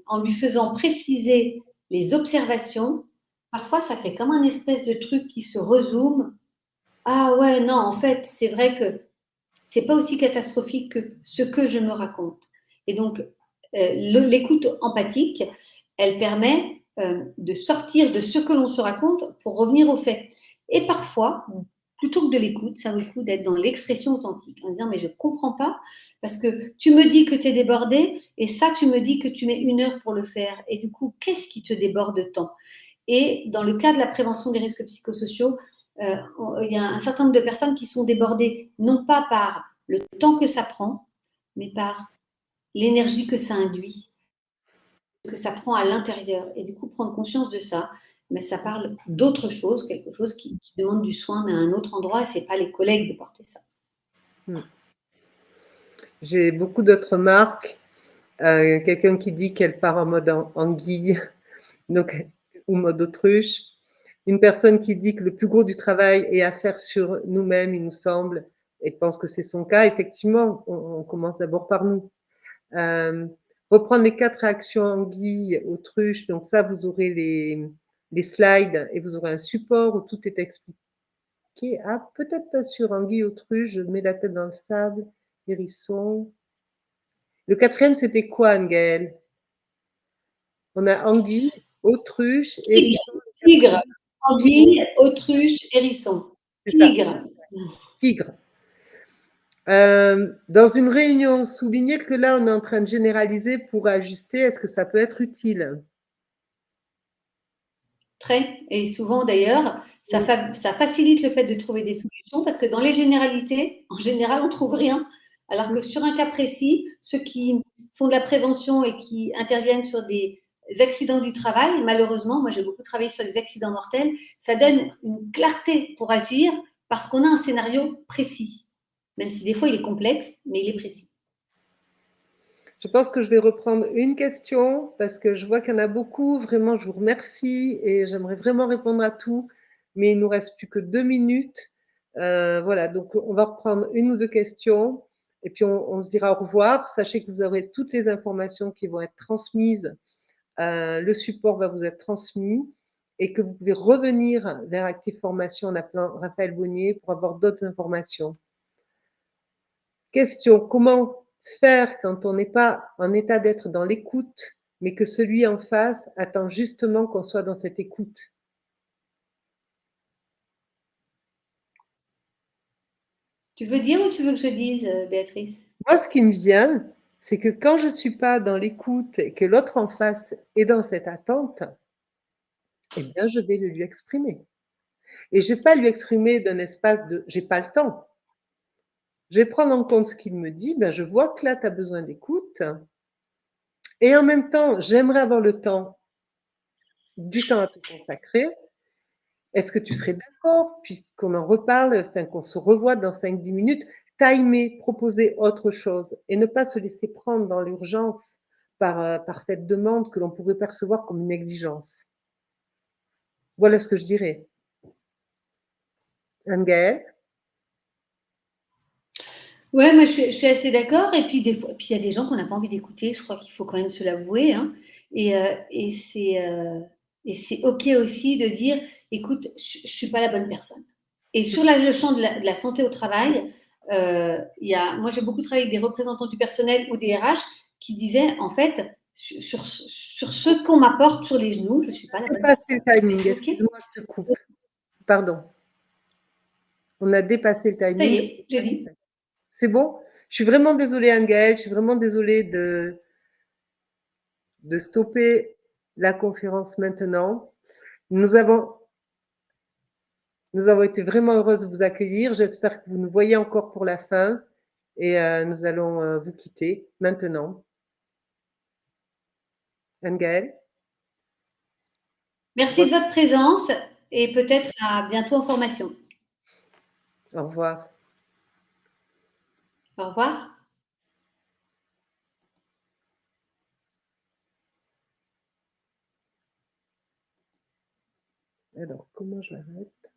en lui faisant préciser les observations. Parfois, ça fait comme un espèce de truc qui se rezoome. Ah ouais, non, en fait, c'est vrai que c'est pas aussi catastrophique que ce que je me raconte. Et donc, l'écoute empathique, elle permet de sortir de ce que l'on se raconte pour revenir aux faits. Et parfois, plutôt que de l'écoute, ça vaut le coup d'être dans l'expression authentique, en disant mais je ne comprends pas, parce que tu me dis que tu es débordé, et ça, tu me dis que tu mets 1 heure pour le faire. Et du coup, qu'est-ce qui te déborde tant? Et dans le cas de la prévention des risques psychosociaux, il y a un certain nombre de personnes qui sont débordées, non pas par le temps que ça prend, mais par l'énergie que ça induit, que ça prend à l'intérieur. Et du coup, prendre conscience de ça, mais ça parle d'autre chose, quelque chose qui demande du soin, mais à un autre endroit, et ce n'est pas les collègues de porter ça. J'ai beaucoup d'autres marques. Quelqu'un qui dit qu'elle part en mode anguille, donc, ou mode autruche. Une personne qui dit que le plus gros du travail est à faire sur nous-mêmes, il nous semble, et pense que c'est son cas. Effectivement, on commence d'abord par nous. Reprendre les 4 réactions anguille, autruche, donc ça, vous aurez les slides et vous aurez un support où tout est expliqué. Ah, peut-être pas sur anguille, autruche, je mets la tête dans le sable, hérisson. Le 4e, c'était quoi, Anne-Gaëlle? On a anguille, autruche, hérisson. Tigre, anguille, autruche, hérisson. Tigre. Tigre. Dans une réunion, soulignez que là, on est en train de généraliser pour ajuster. Est-ce que ça peut être utile? Très. Et souvent, d'ailleurs, ça facilite le fait de trouver des solutions parce que dans les généralités, en général, on ne trouve rien. Alors que sur un cas précis, ceux qui font de la prévention et qui interviennent sur des accidents du travail, malheureusement, moi j'ai beaucoup travaillé sur les accidents mortels, ça donne une clarté pour agir parce qu'on a un scénario précis. Même si des fois il est complexe, mais il est précis. Je pense que je vais reprendre une question parce que je vois qu'il y en a beaucoup. Vraiment, je vous remercie et j'aimerais vraiment répondre à tout, mais il nous reste plus que 2 minutes. Voilà, donc on va reprendre 1 ou 2 questions et puis on se dira au revoir. Sachez que vous aurez toutes les informations qui vont être transmises. Le support va vous être transmis et que vous pouvez revenir vers Active Formation en appelant Raphaël Bonnier pour avoir d'autres informations. Question, comment faire quand on n'est pas en état d'être dans l'écoute, mais que celui en face attend justement qu'on soit dans cette écoute? Tu veux dire ou tu veux que je dise, Béatrice? Moi, ce qui me vient, c'est que quand je ne suis pas dans l'écoute et que l'autre en face est dans cette attente, eh bien, je vais le lui exprimer. Et je ne vais pas lui exprimer d'un espace de j'ai pas le temps. Je vais prendre en compte ce qu'il me dit, ben, je vois que là, tu as besoin d'écoute. Et en même temps, j'aimerais avoir le temps du temps à te consacrer. Est-ce que tu serais d'accord, puisqu'on en reparle, enfin qu'on se revoit dans 5-10 minutes, timer, proposer autre chose et ne pas se laisser prendre dans l'urgence par cette demande que l'on pourrait percevoir comme une exigence. Voilà ce que je dirais. Anne-Gaëlle? Ouais, moi je suis assez d'accord. Et puis des fois, puis il y a des gens qu'on n'a pas envie d'écouter. Je crois qu'il faut quand même se l'avouer. Hein. Et c'est ok aussi de dire, écoute, je suis pas la bonne personne. Et sur le champ de la santé au travail, moi j'ai beaucoup travaillé avec des représentants du personnel ou des RH qui disaient en fait sur ce qu'on m'apporte sur les genoux, je suis pas la bonne Dépassé le personne. Mais timing, c'est ok. excuse-moi, je te coupe. Pardon. On a dépassé le Ça y timing. est, j'ai dit. C'est bon? Je suis vraiment désolée, Anne-Gaëlle, je suis vraiment désolée de stopper la conférence maintenant. Nous avons, nous avons été vraiment heureuses de vous accueillir. J'espère que vous nous voyez encore pour la fin et nous allons vous quitter maintenant. Anne-Gaëlle? Merci de votre présence et peut-être à bientôt en formation. Au revoir. Au revoir. Alors, comment je l'arrête?